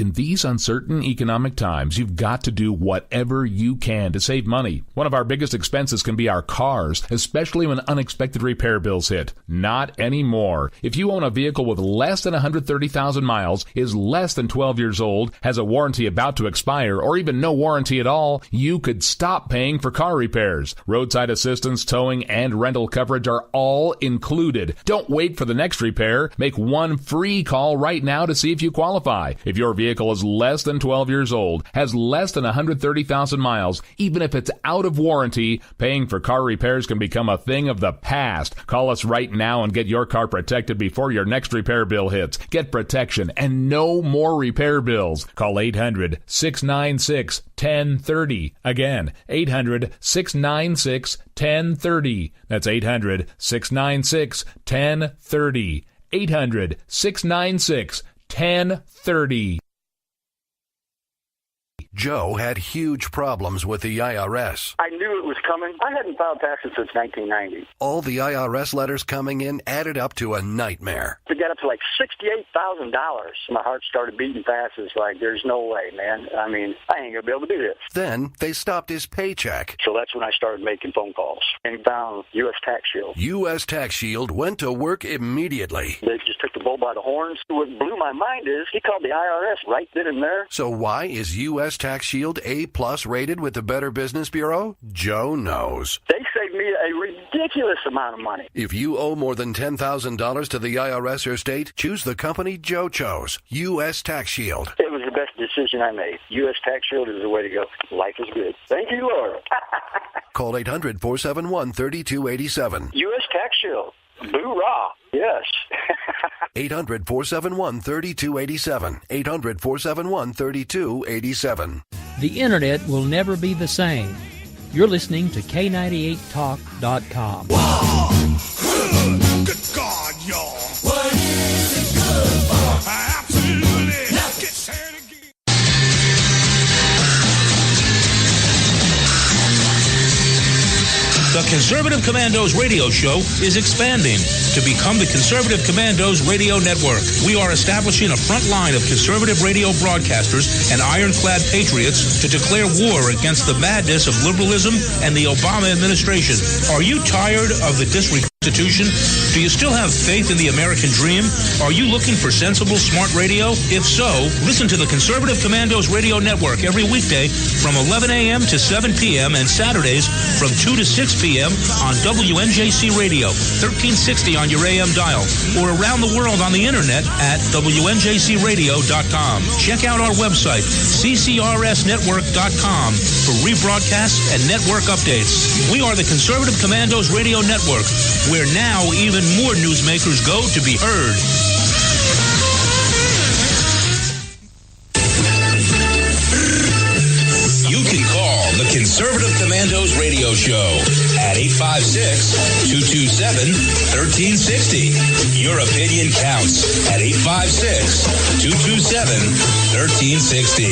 In these uncertain economic times, you've got to do whatever you can to save money. One of our biggest expenses can be our cars, especially when unexpected repair bills hit. Not anymore. If you own a vehicle with less than 130,000 miles, is less than 12 years old, has a warranty about to expire, or even no warranty at all, you could stop paying for car repairs. Roadside assistance, towing, and rental coverage are all included. Don't wait for the next repair. Make one free call right now to see if you qualify. If your vehicle is less than 12 years old, has less than 130,000 miles, even if it's out of warranty, paying for car repairs can become a thing of the past. Call us right now and get your car protected before your next repair bill hits. Get protection and no more repair bills. Call 800-696-1030. Again, 800-696-1030. That's 800-696-1030. 800-696-1030. Joe had huge problems with the IRS. I knew it was coming. I hadn't filed taxes since 1990. All the IRS letters coming in added up to a nightmare. To get up to like $68,000. My heart started beating fast. It's like, there's no way, man. I mean, I ain't going to be able to do this. Then they stopped his paycheck. So that's when I started making phone calls and found U.S. Tax Shield. U.S. Tax Shield went to work immediately. They just took the bull by the horns. What blew my mind is he called the IRS right then and there. So why is U.S. Tax Shield A+ rated with the Better Business Bureau? Joe knows. They saved me a ridiculous amount of money. If you owe more than $10,000 to the IRS or state, choose the company Joe chose, U.S. Tax Shield. It was the best decision I made. U.S. Tax Shield is the way to go. Life is good. Thank you, Lord. Call 800-471-3287. U.S. Tax Shield. Boo-rah. Yes. 800-471-3287. 800-471-3287. The internet will never be the same. You're listening to K98Talk.com. Whoa! Good God, y'all. What is it good for? Absolutely. Let's get sad again. The Conservative Commandos radio show is expanding to become the Conservative Commandos radio network. We are establishing a front line of conservative radio broadcasters and ironclad patriots to declare war against the madness of liberalism and the Obama administration. Are you tired of the disconstitution? Do you still have faith in the American dream? Are you looking for sensible, smart radio? If so, listen to the Conservative Commandos radio network every weekday from 11 a.m. to 7 p.m. and Saturdays from 2 to 6 p.m. on WNJC Radio, 1360 on your AM dial, or around the world on the internet at WNJCradio.com. Check out our website, CCRSnetwork.com, for rebroadcasts and network updates. We are the Conservative Commandos Radio Network, where now even more newsmakers go to be heard. You can call the Conservative Commandos Radio Show at 856-227-1360. Your opinion counts at 856-227-1360.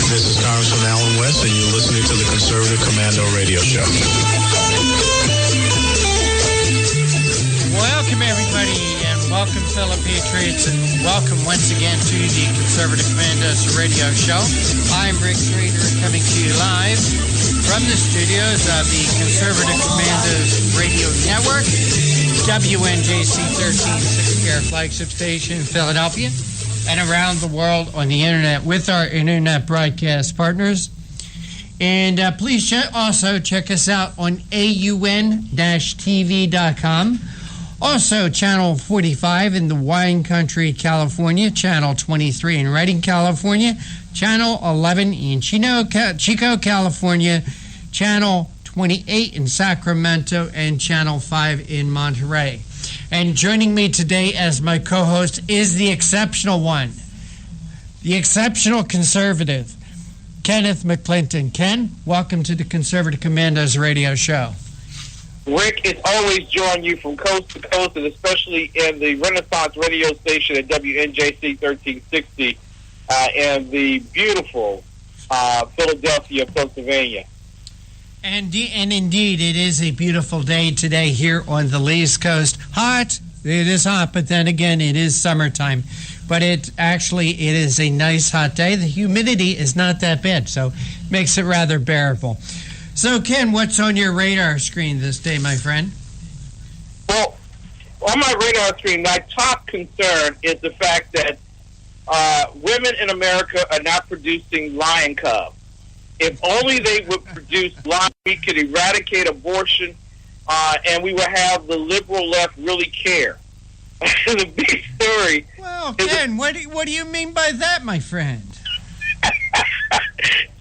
This is Congressman Alan West, and you're listening to the Conservative Commando Radio Show. Welcome, everybody, and welcome, fellow patriots, and welcome once again to the Conservative Commandos Radio Show. I'm Rick Trader, coming to you live from the studios of the Conservative Commandos Radio Network, WNJC 1360, our flagship station in Philadelphia, and around the world on the internet with our internet broadcast partners. And please also check us out on AUN-TV.com. Also, Channel 45 in the Wine Country, California, Channel 23 in Redding, California, Channel 11 in Chico, California, Channel 28 in Sacramento, and Channel 5 in Monterey. And joining me today as my co-host is the exceptional one, the exceptional conservative, Kenneth McClinton. Ken, welcome to the Conservative Commandos Radio Show. Rick, it's always joining you from coast to coast, and especially in the Renaissance radio station at WNJC 1360 in the beautiful Philadelphia, Pennsylvania. And indeed, it is a beautiful day today here on the East Coast. Hot. It is hot, but then again, it is summertime. but it is a nice hot day. The humidity is not that bad, so makes it rather bearable. So, Ken, what's on your radar screen this day, my friend? Well, on my radar screen, my top concern is the fact that women in America are not producing lion cubs. If only they would produce lion, we could eradicate abortion, and we would have the liberal left really care. The big story. Well, Ken, what do you mean by that, my friend?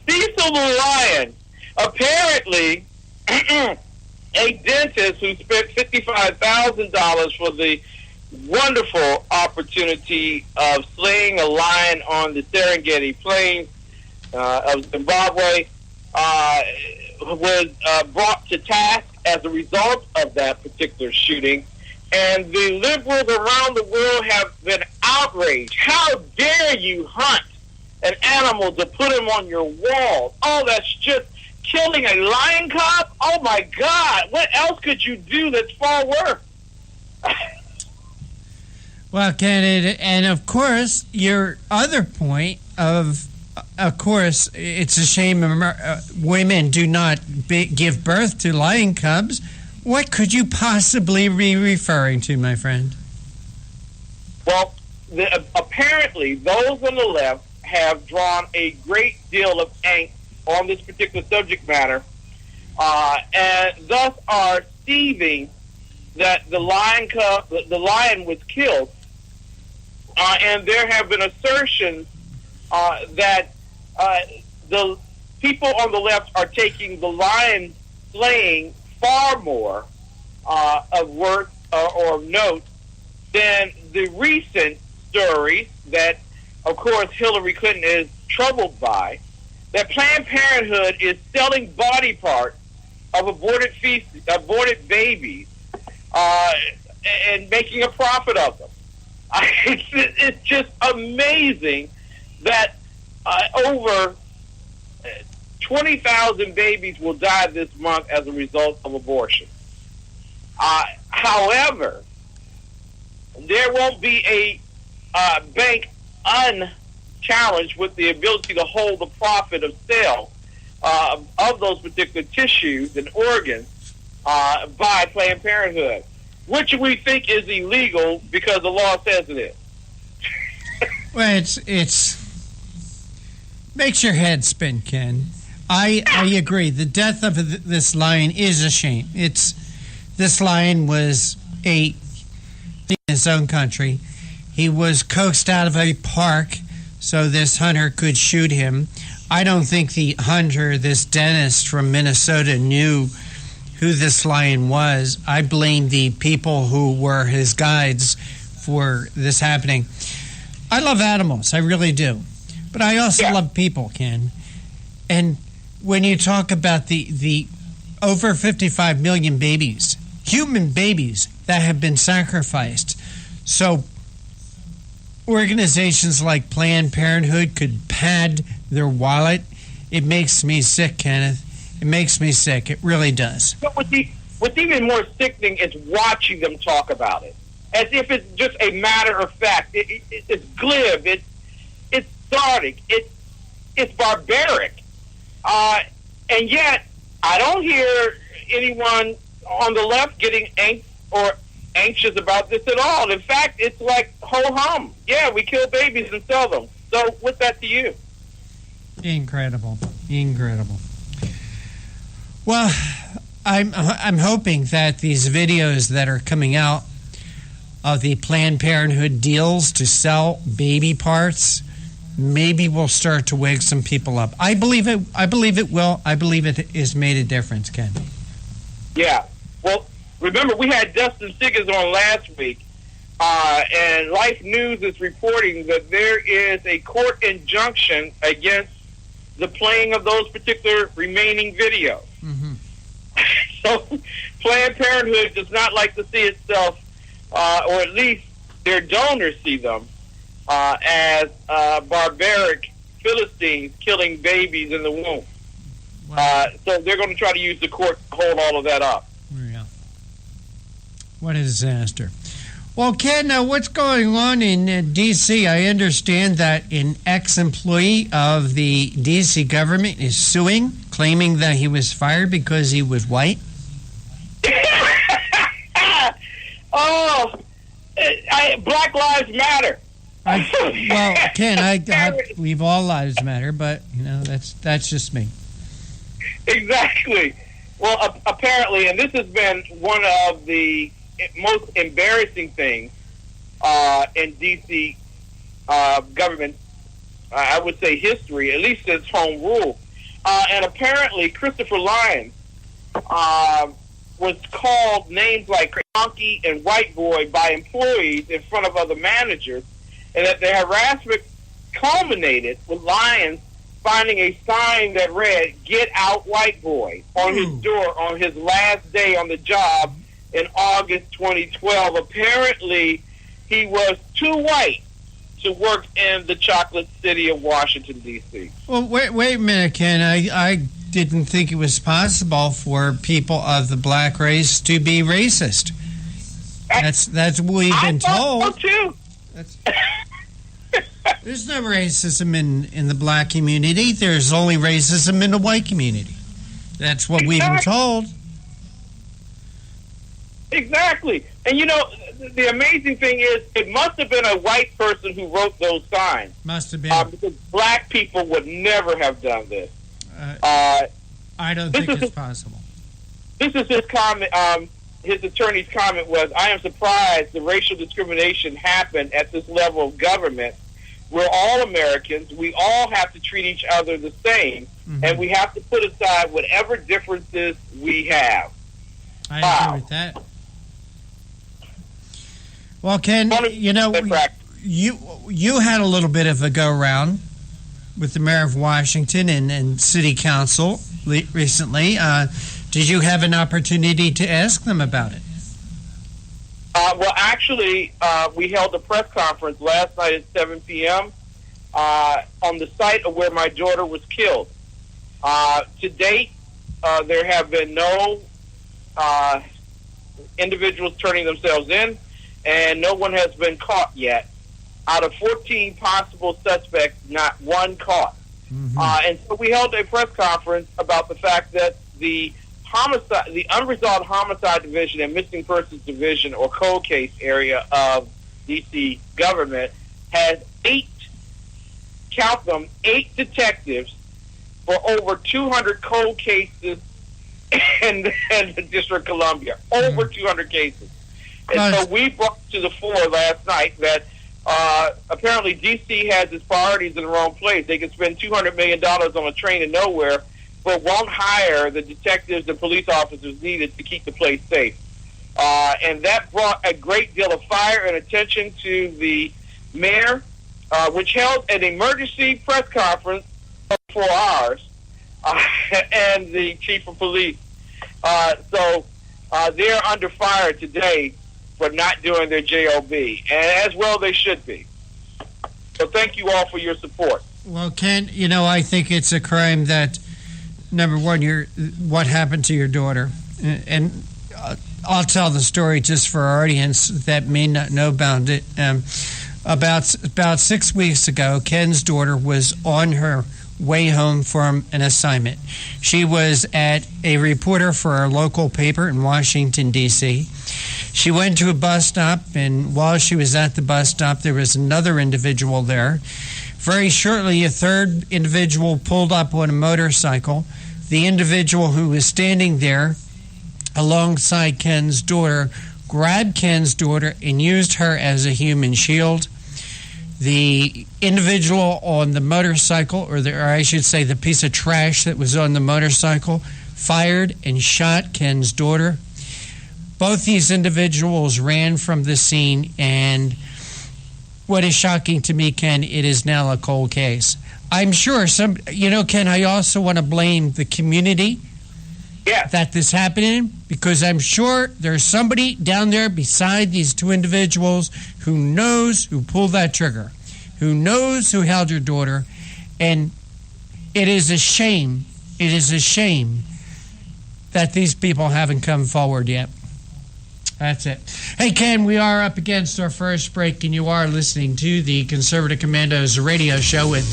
Cecil the Lion, apparently, a dentist who spent $55,000 for the wonderful opportunity of slaying a lion on the Serengeti Plains of Zimbabwe was brought to task as a result of that particular shooting. And the liberals around the world have been outraged. How dare you hunt an animal to put him on your wall? Oh, that's just killing a lion cub? Oh, my God. What else could you do that's far worse? Well, Ken, and of course, your other point of course, it's a shame women do not give birth to lion cubs. What could you possibly be referring to, my friend? Well, apparently, those on the left have drawn a great deal of angst on this particular subject matter, and thus are seething that the lion was killed, and there have been assertions that the people on the left are taking the lion slaying far more of worth or note than the recent stories that, of course, Hillary Clinton is troubled by, that Planned Parenthood is selling body parts of aborted babies and making a profit of them. It's just amazing that over 20,000 babies will die this month as a result of abortion. However, there won't be a bank unchallenged with the ability to hold the profit of sale of those particular tissues and organs by Planned Parenthood, which we think is illegal because the law says it is. Well, it's makes your head spin, Ken. I agree. The death of this lion is a shame. This lion was in his own country. He was coaxed out of a park so this hunter could shoot him. I don't think the hunter, this dentist from Minnesota, knew who this lion was. I blame the people who were his guides for this happening. I love animals, I really do. But I also love people, Ken. And when you talk about the over 55 million babies, human babies that have been sacrificed, so organizations like Planned Parenthood could pad their wallet, it makes me sick, Kenneth. It makes me sick. It really does. But what's even more sickening is watching them talk about it, as if it's just a matter of fact. It's glib. It's sardonic. It's barbaric. And yet, I don't hear anyone on the left getting anxious about this at all. In fact, it's like ho-hum. Yeah, we kill babies and sell them. So what's that to you? Incredible. Well, I'm hoping that these videos that are coming out of the Planned Parenthood deals to sell baby parts maybe will start to wake some people up. I believe it will. I believe it has made a difference, Ken. Yeah. Well, remember, we had Dustin Siggers on last week, and Life News is reporting that there is a court injunction against the playing of those particular remaining videos. Mm-hmm. So Planned Parenthood does not like to see itself, or at least their donors see them, as barbaric Philistines killing babies in the womb. Wow. So they're going to try to use the court to hold all of that up. Yeah. What a disaster. Well, Ken, what's going on in D.C.? I understand that an ex-employee of the D.C. government is suing, claiming that he was fired because he was white. Black Lives Matter. Well, Ken, I believe all lives matter, but that's just me. Exactly. Well, apparently, and this has been one of the most embarrassing things in D.C. government, I would say history, at least since home rule. And apparently, Christopher Lyons was called names like donkey and white boy by employees in front of other managers, and that the harassment culminated with Lyons finding a sign that read, "Get out, white boy," on his door on his last day on the job in August 2012. Apparently, he was too white to work in the chocolate city of Washington, D.C. Well, wait a minute, Ken. I didn't think it was possible for people of the black race to be racist. That's what we've been told. I thought so, too. There's no racism in the black community. There's only racism in the white community. That's what we've been told. Exactly. And the amazing thing is, it must have been a white person who wrote those signs. Must have been. Because black people would never have done this. I don't think it's possible. This is his comment. His attorney's comment was, "I am surprised the racial discrimination happened at this level of government. We're all Americans. We all have to treat each other the same, and we have to put aside whatever differences we have." I agree with that. Well, Ken, you had a little bit of a go-round with the mayor of Washington and city council recently. Did you have an opportunity to ask them about it? Well, actually, we held a press conference last night at 7 p.m. On the site of where my daughter was killed. To date, there have been no individuals turning themselves in, and no one has been caught yet. Out of 14 possible suspects, not one caught. And so we held a press conference about the fact that the unresolved homicide division and missing persons division, or cold case area of D.C. government, has 8 detectives for over 200 cold cases in the District of Columbia. Over 200 cases. And so we brought to the fore last night that apparently D.C. has its priorities in the wrong place. They can spend $200 million on a train to nowhere, but won't hire the detectives and police officers needed to keep the place safe. And that brought a great deal of fire and attention to the mayor, which held an emergency press conference for 4 hours, and the chief of police. So they're under fire today for not doing their JOB, and as well they should be. So thank you all for your support. Well, Ken, I think it's a crime that, number one, what happened to your daughter. And I'll tell the story just for our audience that may not know about it. About 6 weeks ago, Ken's daughter was on her way home from an assignment. She was a reporter for a local paper in Washington, D.C. She went to a bus stop, and while she was at the bus stop, there was another individual there. Very shortly, a third individual pulled up on a motorcycle. The individual who was standing there alongside Ken's daughter grabbed Ken's daughter and used her as a human shield. The individual on the motorcycle, or I should say the piece of trash that was on the motorcycle, fired and shot Ken's daughter. Both these individuals ran from the scene, and what is shocking to me, Ken, it is now a cold case. I'm sure Ken, I also want to blame the community that this happened in, because I'm sure there's somebody down there beside these two individuals who knows who pulled that trigger, who knows who held your daughter, and it is a shame. It is a shame that these people haven't come forward yet. That's it. Hey, Ken, we are up against our first break, and you are listening to the Conservative Commandos radio show with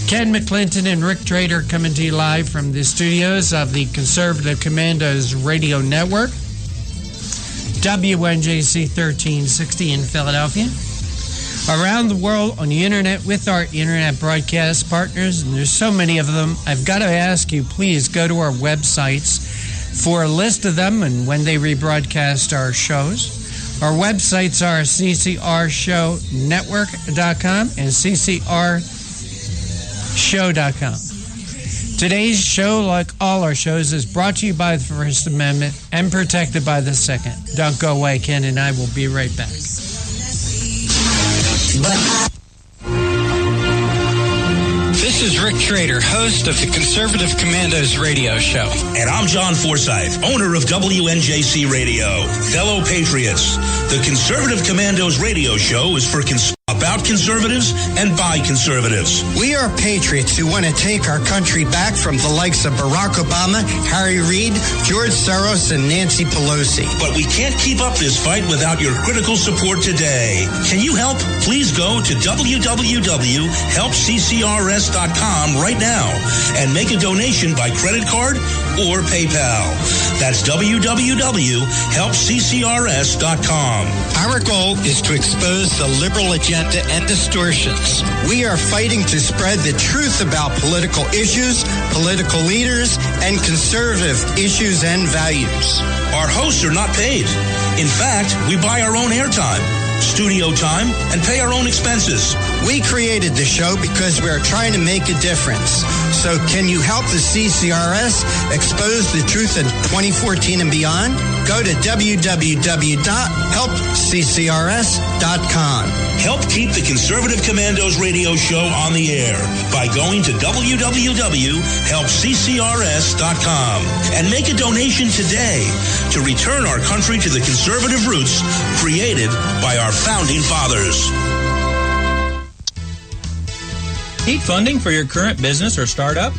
Ken McClinton and Rick Trader coming to you live from the studios of the Conservative Commandos radio network, WNJC 1360 in Philadelphia. Around the world on the internet with our internet broadcast partners, and there's so many of them. I've got to ask you, please go to our websites for a list of them and when they rebroadcast our shows. Our websites are ccrshownetwork.com and ccrshow.com. Today's show, like all our shows, is brought to you by the First Amendment and protected by the Second. Don't go away, Ken and I will be right back. This is Rick Trader, host of the Conservative Commandos radio show. And I'm John Forsyth, owner of WNJC Radio. Fellow patriots, the Conservative Commandos radio show is for about conservatives and by conservatives. We are patriots who want to take our country back from the likes of Barack Obama, Harry Reid, George Soros, and Nancy Pelosi. But we can't keep up this fight without your critical support today. Can you help? Please go to www.helpccrs.com right now and make a donation by credit card or PayPal. That's www.helpccrs.com. Our goal is to expose the liberal agenda and distortions. We are fighting to spread the truth about political issues, political leaders, and conservative issues and values. Our hosts are not paid. In fact, we buy our own airtime, studio time, and pay our own expenses. We created the show because we are trying to make a difference. So can you help the CCRS expose the truth in 2014 and beyond? Go to www.helpccrs.com. Help keep the Conservative Commandos radio show on the air by going to www.helpccrs.com and make a donation today to return our country to the conservative roots created by our founding fathers. Need funding for your current business or startup?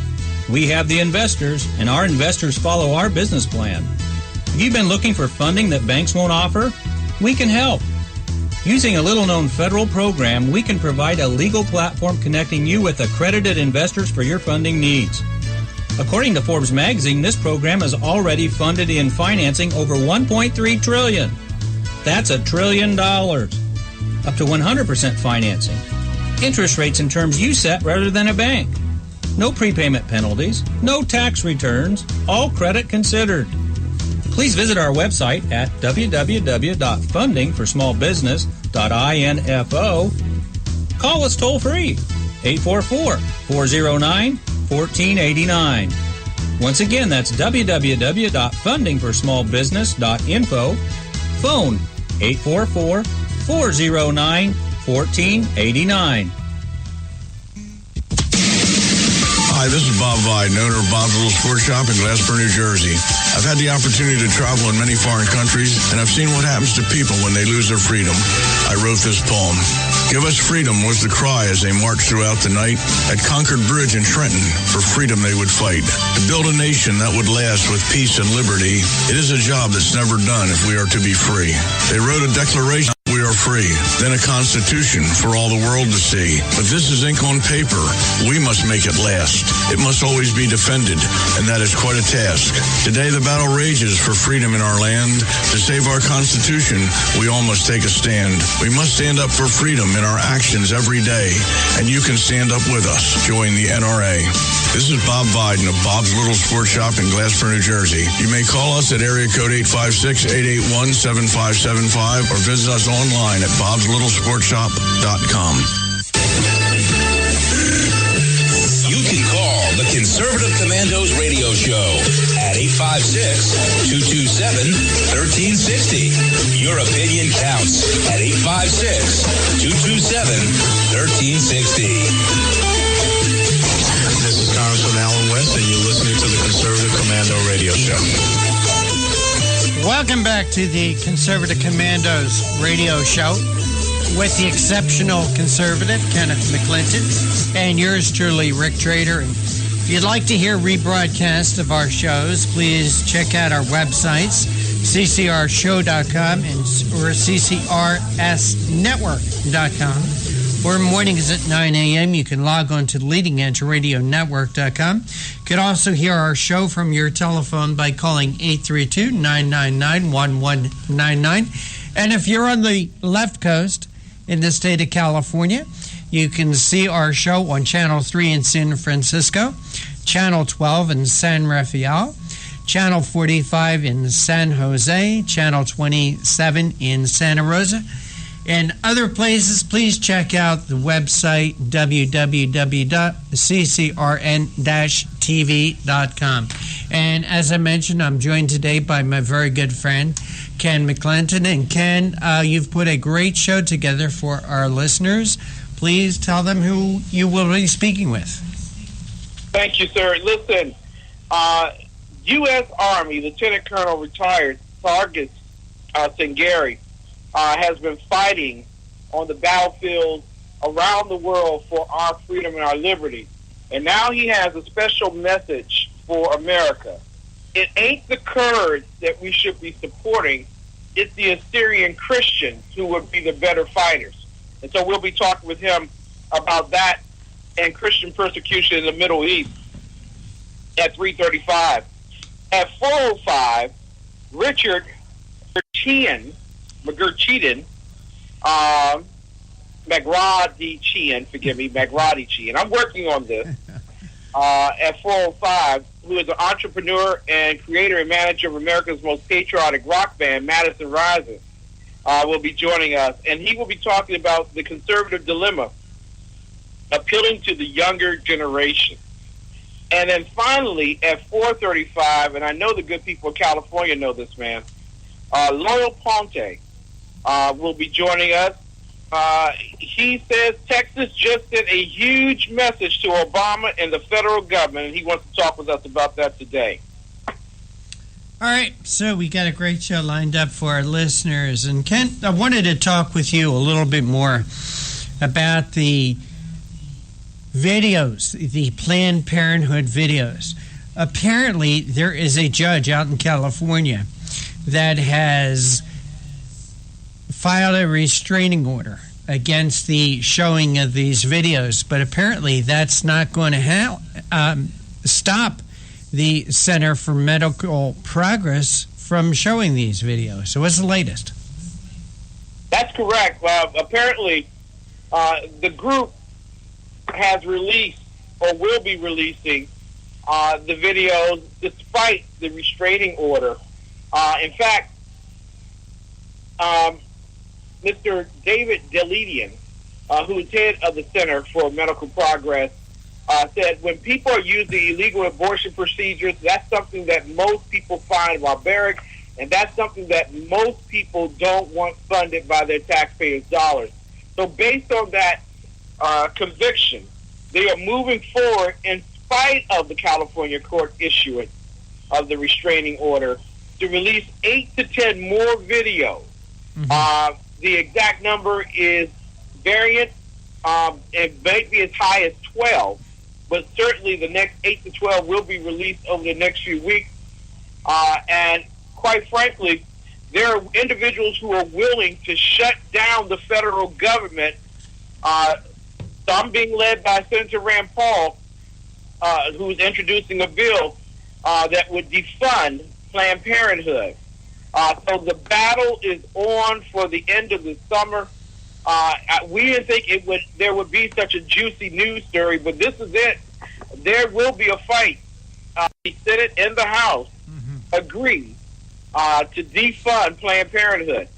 We have the investors, and our investors follow our business plan. Have you been looking for funding that banks won't offer? We can help. Using a little-known federal program, we can provide a legal platform connecting you with accredited investors for your funding needs. According to Forbes magazine, this program has already funded in financing over $1.3 trillion. That's $1 trillion. Up to 100% financing. Interest rates and terms you set rather than a bank. No prepayment penalties, no tax returns, all credit considered. Please visit our website at www.fundingforsmallbusiness.info. Call us toll free, 844-409-1489. Once again, that's www.fundingforsmallbusiness.info. Phone 844-409-1489. Hi, this is Bob Vide, owner of Bob's Little Sports Shop in Glassboro, New Jersey. I've had the opportunity to travel in many foreign countries, and I've seen what happens to people when they lose their freedom. I wrote this poem. Give us freedom was the cry as they marched throughout the night. At Concord Bridge in Trenton, for freedom they would fight. To build a nation that would last with peace and liberty, it is a job that's never done if we are to be free. They wrote a declaration. We are free, then a constitution for all the world to see. But this is ink on paper. We must make it last. It must always be defended, and that is quite a task. Today the battle rages for freedom in our land. To save our constitution, we all must take a stand. We must stand up for freedom in our actions every day, and you can stand up with us. Join the NRA. This is Bob Viden of Bob's Little Sports Shop in Glassboro, New Jersey. You may call us at area code 856-881-7575 or visit us online at bobslittle.sportshop.com. You can call the Conservative Commandos radio show at 856-227-1360. Your opinion counts at 856-227-1360. This is Congressman Alan West, and you're listening to the Conservative Commando radio show. Welcome back to the Conservative Commandos radio show with the exceptional conservative Kenneth McClinton and yours truly, Rick Trader. And if you'd like to hear rebroadcasts of our shows, please check out our websites, ccrshow.com or ccrsnetwork.com. Or mornings at 9 a.m. You can log on to leadingedgeradionetwork.com. You can also hear our show from your telephone by calling 832-999-1199. And if you're on the left coast in the state of California, you can see our show on Channel 3 in San Francisco, Channel 12 in San Rafael, Channel 45 in San Jose, Channel 27 in Santa Rosa, and other places. Please check out the website www.ccrn-tv.com. And as I mentioned, I'm joined today by my very good friend, Ken McClinton. And Ken, you've put a great show together for our listeners. Please tell them who you will be speaking with. Thank you, sir. Listen, U.S. Army Lieutenant Colonel retired Sargis Sengari has been fighting on the battlefield around the world for our freedom and our liberty. And now he has a special message for America. It ain't the Kurds that we should be supporting. It's the Assyrian Christians who would be the better fighters. And so we'll be talking with him about that and Christian persecution in the Middle East at 3:35. At 4:05, Richard McGurchean, McGrady-Chean. I'm working on this. At 4:05, who is an entrepreneur and creator and manager of America's most patriotic rock band, Madison Rising, will be joining us. And he will be talking about the conservative dilemma, appealing to the younger generation. And then finally, at 4:35, and I know the good people of California know this man, Loyal Ponte will be joining us. He says Texas just sent a huge message to Obama and the federal government, and he wants to talk with us about that today. All right, so we got a great show lined up for our listeners. And Ken, I wanted to talk with you a little bit more about the videos, the Planned Parenthood videos. Apparently, there is a judge out in California that has filed a restraining order against the showing of these videos, but apparently that's not going to stop the Center for Medical Progress from showing these videos. So what's the latest? That's correct. Apparently, the group has released or will be releasing the videos despite the restraining order. In fact, Mr. David Delidian, who is head of the Center for Medical Progress, said when people are using illegal abortion procedures, that's something that most people find barbaric, and that's something that most people don't want funded by their taxpayers' dollars. So based on that conviction, they are moving forward in spite of the California court issuance of the restraining order to release 8 to 10 more videos. Mm-hmm. The exact number is variant. It may be as high as 12, but certainly the next 8 to 12 will be released over the next few weeks. And quite frankly, there are individuals who are willing to shut down the federal government. Some being led by Senator Rand Paul, who's introducing a bill that would defund Planned Parenthood. So the battle is on for the end of the summer. We didn't think there would be such a juicy news story, but this is it. There will be a fight. The Senate and the House agree to defund Planned Parenthood.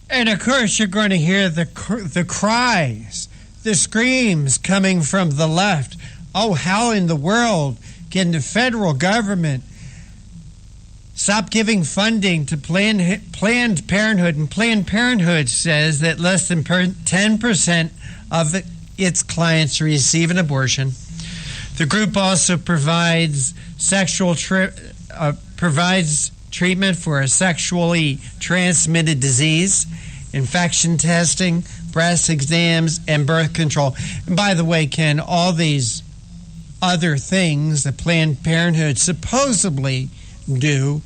And of course, you're going to hear the cries, the screams coming from the left. Oh, how in the world can the federal government stop giving funding to Planned Parenthood? And Planned Parenthood says that less than 10% of its clients receive an abortion. The group also provides provides treatment for a sexually transmitted disease, infection testing, breast exams, and birth control. And by the way, Ken, all these other things that Planned Parenthood supposedly do,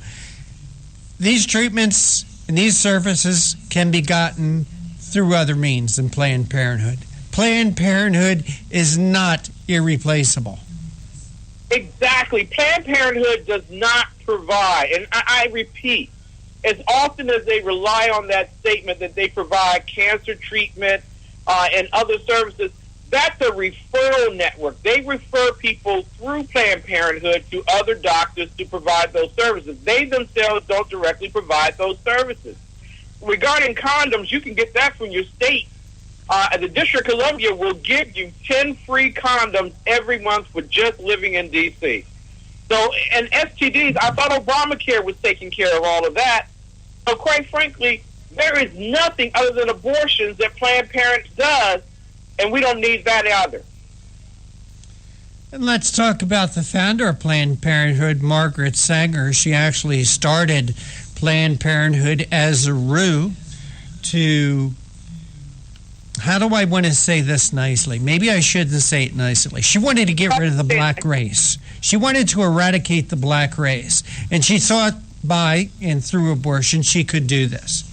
these treatments and these services can be gotten through other means than Planned Parenthood. Planned Parenthood is not irreplaceable. Exactly. Planned Parenthood does not provide, and I repeat, as often as they rely on that statement that they provide cancer treatment and other services, that's a referral network. They refer people through Planned Parenthood to other doctors to provide those services. They themselves don't directly provide those services. Regarding condoms, you can get that from your state. The District of Columbia will give you 10 free condoms every month for just living in D.C. So, and STDs, I thought Obamacare was taking care of all of that. So quite frankly, there is nothing other than abortions that Planned Parenthood does, and we don't need that either. And let's talk about the founder of Planned Parenthood, Margaret Sanger. She actually started Planned Parenthood as a ruse to, how do I want to say this nicely? Maybe I shouldn't say it nicely. She wanted to get rid of the black race. She wanted to eradicate the black race. And she thought by and through abortion she could do this.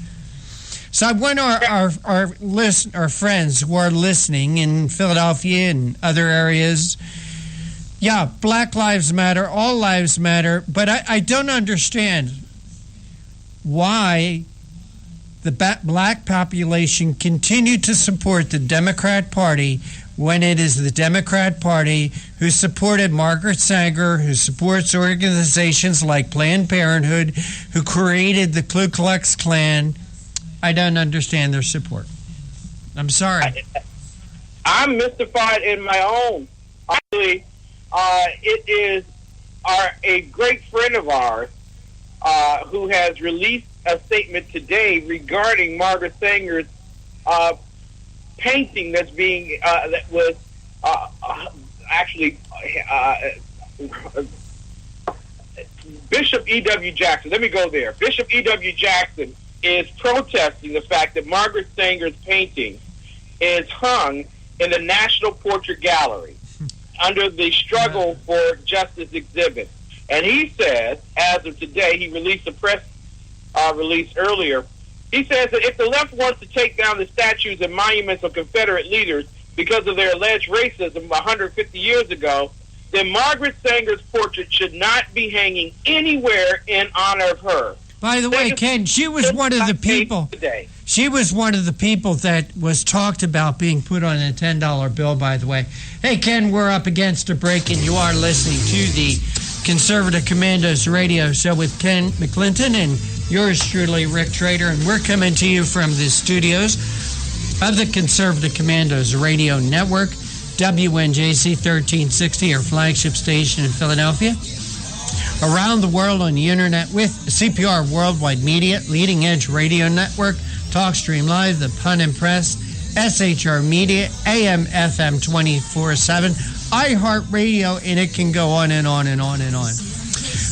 So I want our friends who are listening in Philadelphia and other areas, yeah, Black Lives Matter, all lives matter, but I don't understand why the black population continue to support the Democrat Party when it is the Democrat Party who supported Margaret Sanger, who supports organizations like Planned Parenthood, who created the Ku Klux Klan. I don't understand their support. I'm sorry. I'm mystified in my own. Actually, it is a great friend of ours who has released a statement today regarding Margaret Sanger's painting that's being that was actually Bishop E.W. Jackson. Let me go there. Bishop E.W. Jackson is protesting the fact that Margaret Sanger's painting is hung in the National Portrait Gallery under the Struggle for Justice exhibit. And he says, as of today, he released a press release earlier, he says that if the left wants to take down the statues and monuments of Confederate leaders because of their alleged racism 150 years ago, then Margaret Sanger's portrait should not be hanging anywhere in honor of her. By the way, Ken, she was one of the people. She was one of the people that was talked about being put on a $10 bill, by the way. Hey, Ken, we're up against a break, and you are listening to the Conservative Commandos radio show with Ken McClinton and yours truly, Rick Trader. And we're coming to you from the studios of the Conservative Commandos radio network, WNJC 1360, our flagship station in Philadelphia. Around the world on the internet with CPR Worldwide Media, Leading Edge Radio Network, TalkStream Live, The Pun and Press, SHR Media, AM, FM 24/7, iHeartRadio, and it can go on and on and on and on.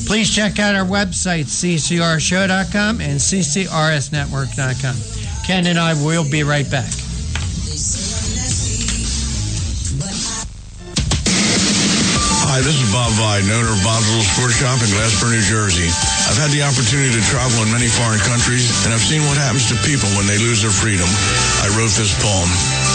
Please check out our website, ccrshow.com and ccrsnetwork.com. Ken and I will be right back. Hi, this is Bob Vide, owner of Bob's Little Sports Shop in Glassboro, New Jersey. I've had the opportunity to travel in many foreign countries, and I've seen what happens to people when they lose their freedom. I wrote this poem.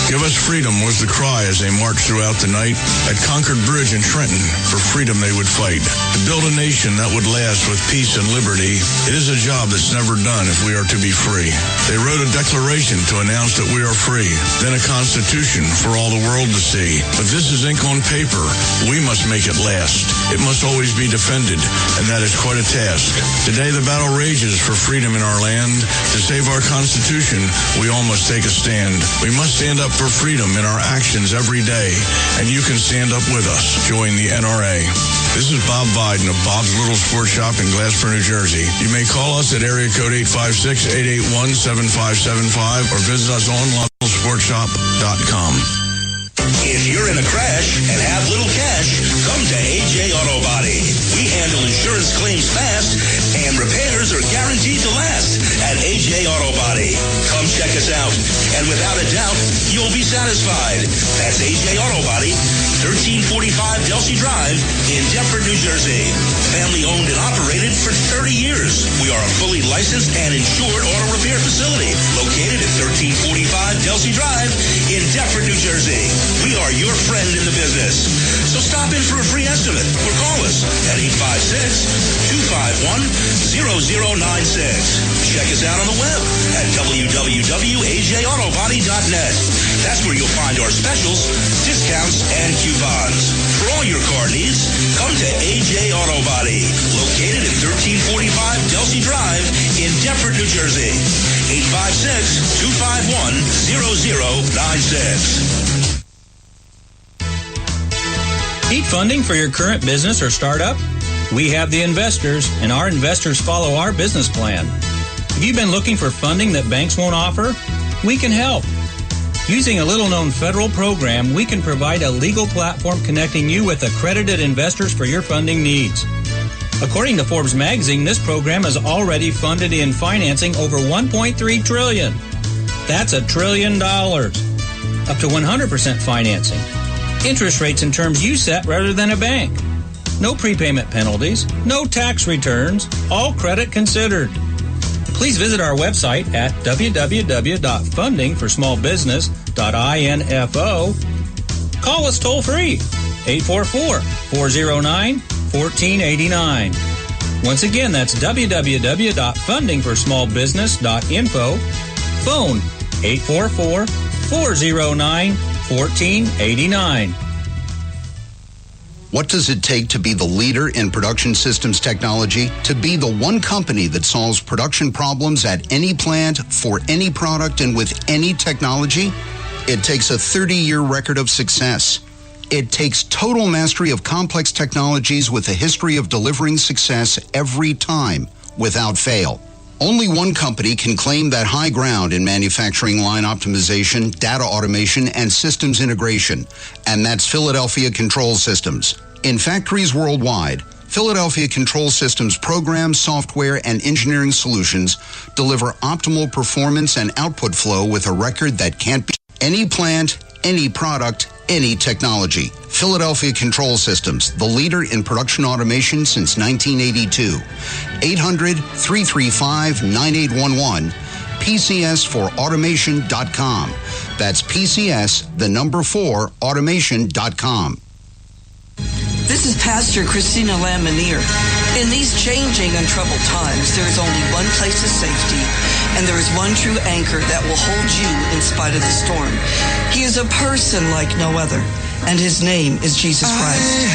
Give us freedom was the cry as they marched throughout the night. At Concord Bridge in Trenton, for freedom they would fight. To build a nation that would last with peace and liberty, it is a job that's never done if we are to be free. They wrote a declaration to announce that we are free, then a constitution for all the world to see. But this is ink on paper. We must make it last. It must always be defended, and that is quite a task. Today the battle rages for freedom in our land. To save our Constitution, we all must take a stand. We must stand up for freedom in our actions every day, and you can stand up with us. Join the NRA. This is Bob Biden of Bob's Little Sports Shop in Glassboro, New Jersey. You may call us at area code 856-881-7575 or visit us online at sportshop.com. If you're in a crash and have little cash, come to AJ Auto Body. We handle insurance claims fast, and repairs are guaranteed to last at AJ Auto Body. Come check us out, and without a doubt, you'll be satisfied. That's AJ Auto Body, 1345 Delsey Drive in Deptford, New Jersey. Family owned and operated for 30 years. We are a fully licensed and insured auto repair facility located at 1345 Delsey Drive in Deptford, New Jersey. We are your friend in the business. So stop in for a free estimate or call us at 856-251-0096. Check us out on the web at www.ajautobody.net. That's where you'll find our specials, discounts, and coupons. For all your car needs, come to AJ Auto Body, located at 1345 Delsey Drive in Deptford, New Jersey. 856-251-0096. Need funding for your current business or startup? We have the investors, and our investors follow our business plan. Have you been looking for funding that banks won't offer? We can help. Using a little-known federal program, we can provide a legal platform connecting you with accredited investors for your funding needs. According to Forbes magazine, this program has already funded in financing over $1.3 trillion. That's $1 trillion. Up to 100% financing. Interest rates and terms you set rather than a bank. No prepayment penalties, no tax returns, all credit considered. Please visit our website at www.fundingforsmallbusiness.info. Call us toll free, 844-409-1489. Once again, that's www.fundingforsmallbusiness.info. Phone 844-409-1489. What does it take to be the leader in production systems technology? To be the one company that solves production problems at any plant, for any product, and with any technology? It takes a 30-year record of success. It takes total mastery of complex technologies with a history of delivering success every time, without fail. Only one company can claim that high ground in manufacturing line optimization, data automation, and systems integration, and that's Philadelphia Control Systems. In factories worldwide, Philadelphia Control Systems programs, software, and engineering solutions deliver optimal performance and output flow with a record that can't be any plant, any product, any technology. Philadelphia Control Systems, the leader in production automation since 1982. 800-335-9811. PCS4automation.com. That's PCS4automation.com. This is Pastor Christina Lamanier. In these changing and troubled times, there is only one place of safety, and there is one true anchor that will hold you in spite of the storm. He is a person like no other, and his name is Jesus Christ.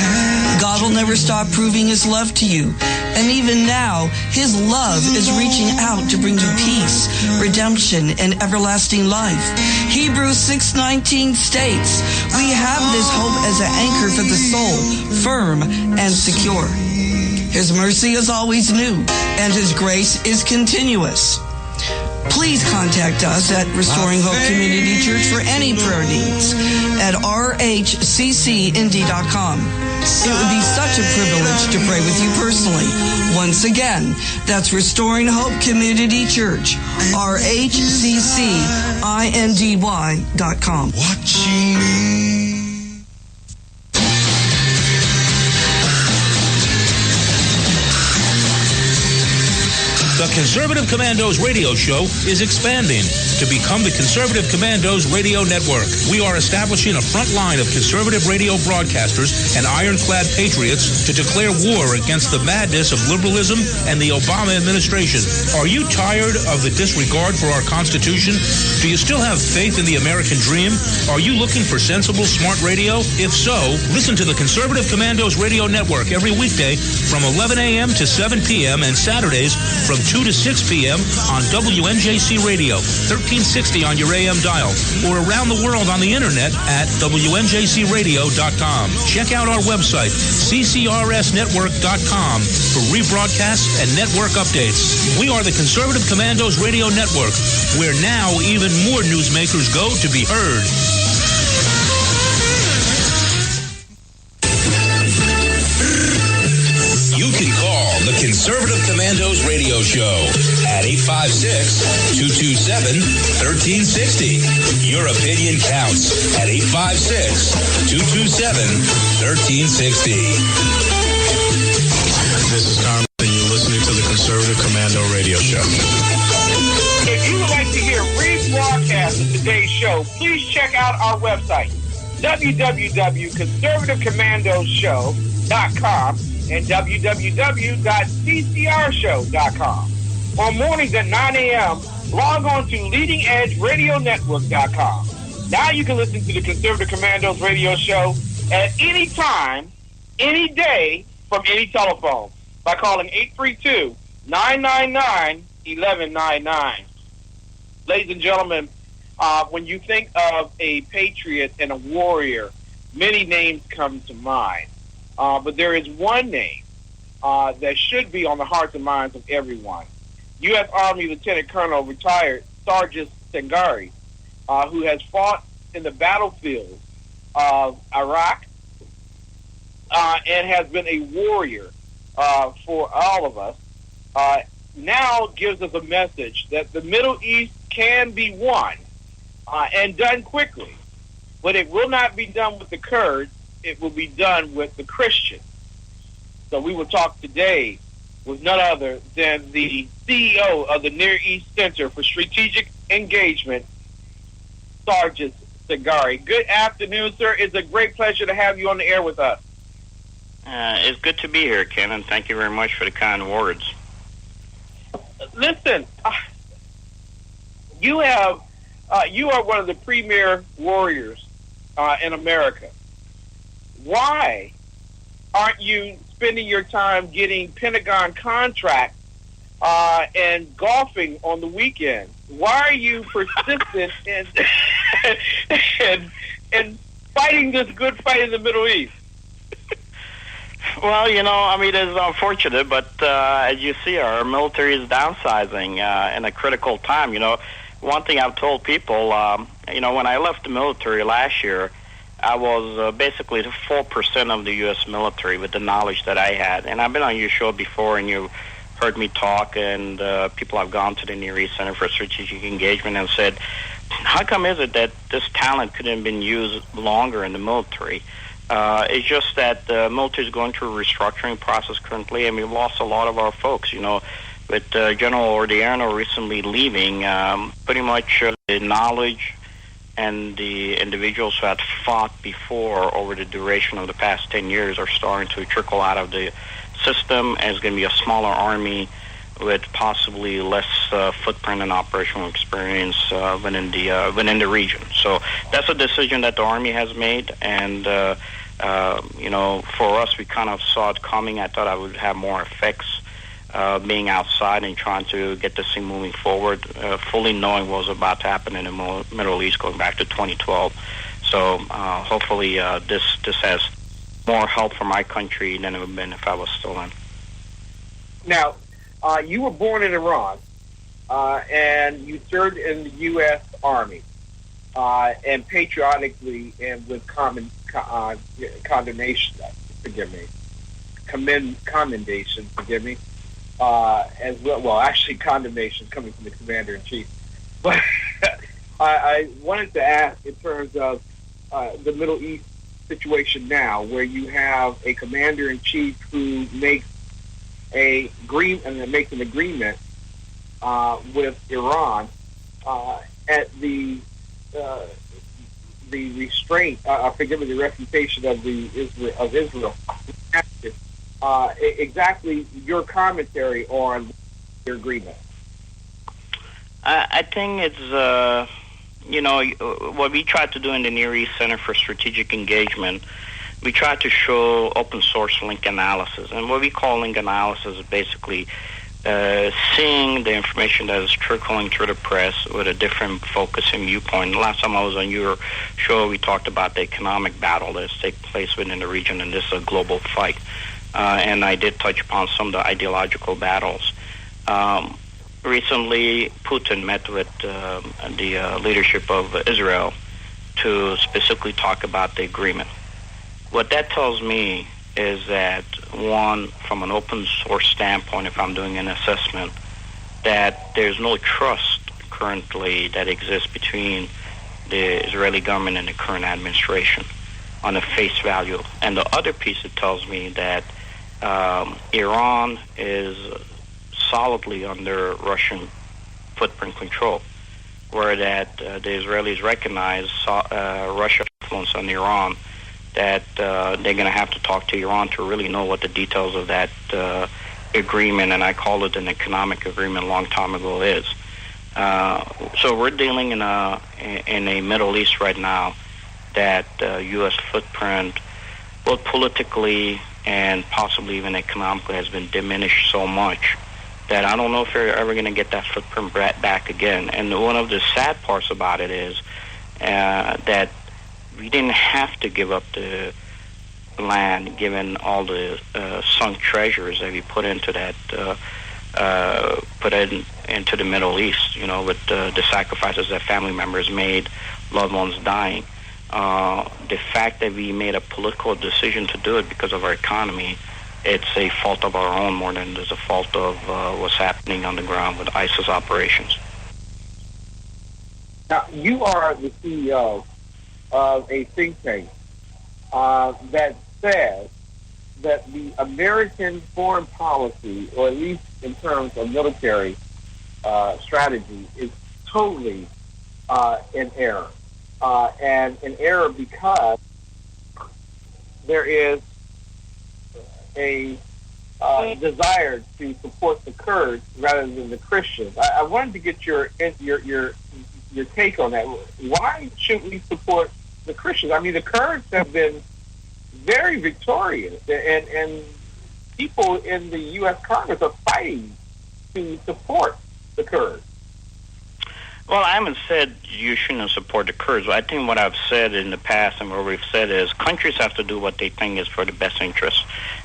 God will never stop proving his love to you, and even now, his love is reaching out to bring you peace, redemption, and everlasting life. Hebrews 6:19 states, we have this hope as an anchor for the soul, firm and secure. His mercy is always new, and his grace is continuous. Please contact us at Restoring Hope Community Church for any prayer needs at rhccindy.com. It would be such a privilege to pray with you personally. Once again, that's Restoring Hope Community Church, rhccindy.com. The Conservative Commandos radio show is expanding to become the Conservative Commandos radio network. We are establishing a front line of conservative radio broadcasters and ironclad patriots to declare war against the madness of liberalism and the Obama administration. Are you tired of the disregard for our Constitution? Do you still have faith in the American dream? Are you looking for sensible, smart radio? If so, listen to the Conservative Commandos radio network every weekday from 11 a.m. to 7 p.m. and Saturdays from 2 to 6 p.m. on WNJC Radio, 1360 on your AM dial, or around the world on the internet at WNJCradio.com. Check out our website, CCRSnetwork.com, for rebroadcasts and network updates. We are the Conservative Commandos Radio Network, where now even more newsmakers go to be heard. You Show at 856-227-1360. Your opinion counts at 856-227-1360. This is Carmen, and you're listening to the Conservative Commando Radio Show. If you would like to hear rebroadcast of today's show, please check out our website, www.conservativecommandoshow.com and www.ccrshow.com. On mornings at 9 a.m., log on to leadingedgeradionetwork.com. Now you can listen to the Conservative Commandos radio show at any time, any day, from any telephone by calling 832-999-1199. Ladies and gentlemen, when you think of a patriot and a warrior, many names come to mind. But there is one name that should be on the hearts and minds of everyone. U.S. Army Lieutenant Colonel retired Sargis Sangari, who has fought in the battlefield of Iraq and has been a warrior for all of us, now gives us a message that the Middle East can be won and done quickly. But it will not be done with the Kurds. It will be done with the Christians. So we will talk today with none other than the CEO of the Near East Center for Strategic Engagement, Sargis Sangari. Good afternoon, sir. It's a great pleasure to have you on the air with us. It's good to be here, Ken, and thank you very much for the kind words. Listen, you are one of the premier warriors in America. Why aren't you spending your time getting Pentagon contracts and golfing on the weekend? Why are you persistent in fighting this good fight in the Middle East? Well, it's unfortunate, but as you see, our military is downsizing in a critical time. One thing I've told people, when I left the military last year, I was basically the 4% of the U.S. military with the knowledge that I had. And I've been on your show before, and you heard me talk, and people have gone to the Near East Center for Strategic Engagement and said, how come is it that this talent couldn't have been used longer in the military? It's just that the military is going through a restructuring process currently, and we've lost a lot of our folks. With General Odierno recently leaving, pretty much the knowledge and the individuals who had fought before over the duration of the past 10 years are starting to trickle out of the system, and it's going to be a smaller army with possibly less footprint and operational experience within the region. So that's a decision that the Army has made, and for us, we kind of saw it coming. I thought I would have more effects being outside and trying to get this thing moving forward, fully knowing what was about to happen in the Middle East going back to 2012. So hopefully this has more help for my country than it would have been if I was still in. Now, you were born in Iran, and you served in the U.S. Army, and patriotically and with commendation, as well. Well, actually, condemnation coming from the Commander-in-Chief. But I wanted to ask in terms of the Middle East situation now, where you have a Commander-in-Chief who makes an agreement with Iran at the restraint, the reputation of Israel. Exactly your commentary on your agreement. I think it's, what we try to do in the Near East Center for Strategic Engagement, we try to show open source link analysis. And what we call link analysis is basically seeing the information that is trickling through the press with a different focus and viewpoint. Last time I was on your show, we talked about the economic battle that's taking place within the region, and this is a global fight. And I did touch upon some of the ideological battles. Recently, Putin met with the leadership of Israel to specifically talk about the agreement. What that tells me is that, one, from an open source standpoint, if I'm doing an assessment, that there's no trust currently that exists between the Israeli government and the current administration on the face value. And the other piece, it tells me that Iran is solidly under Russian footprint control, where that the Israelis recognize Russia's influence on Iran, that they're going to have to talk to Iran to really know what the details of that agreement, and I call it an economic agreement a long time ago, is. So we're dealing in a Middle East right now that U.S. footprint, both politically and possibly even economically, has been diminished so much that I don't know if you're ever going to get that footprint back again. And one of the sad parts about it is that we didn't have to give up the land, given all the sunk treasures that we put into that, into the Middle East, with the sacrifices that family members made, loved ones dying. The fact that we made a political decision to do it because of our economy, it's a fault of our own more than there's a fault of what's happening on the ground with ISIS operations. Now, you are the CEO of a think tank that says that the American foreign policy, or at least in terms of military strategy, is totally in error. And in error because there is a desire to support the Kurds rather than the Christians. I wanted to get your take on that. Why shouldn't we support the Christians? I mean, the Kurds have been very victorious, and people in the U.S. Congress are fighting to support the Kurds. Well, I haven't said you shouldn't support the Kurds. I think what I've said in the past and what we've said is countries have to do what they think is for the best interest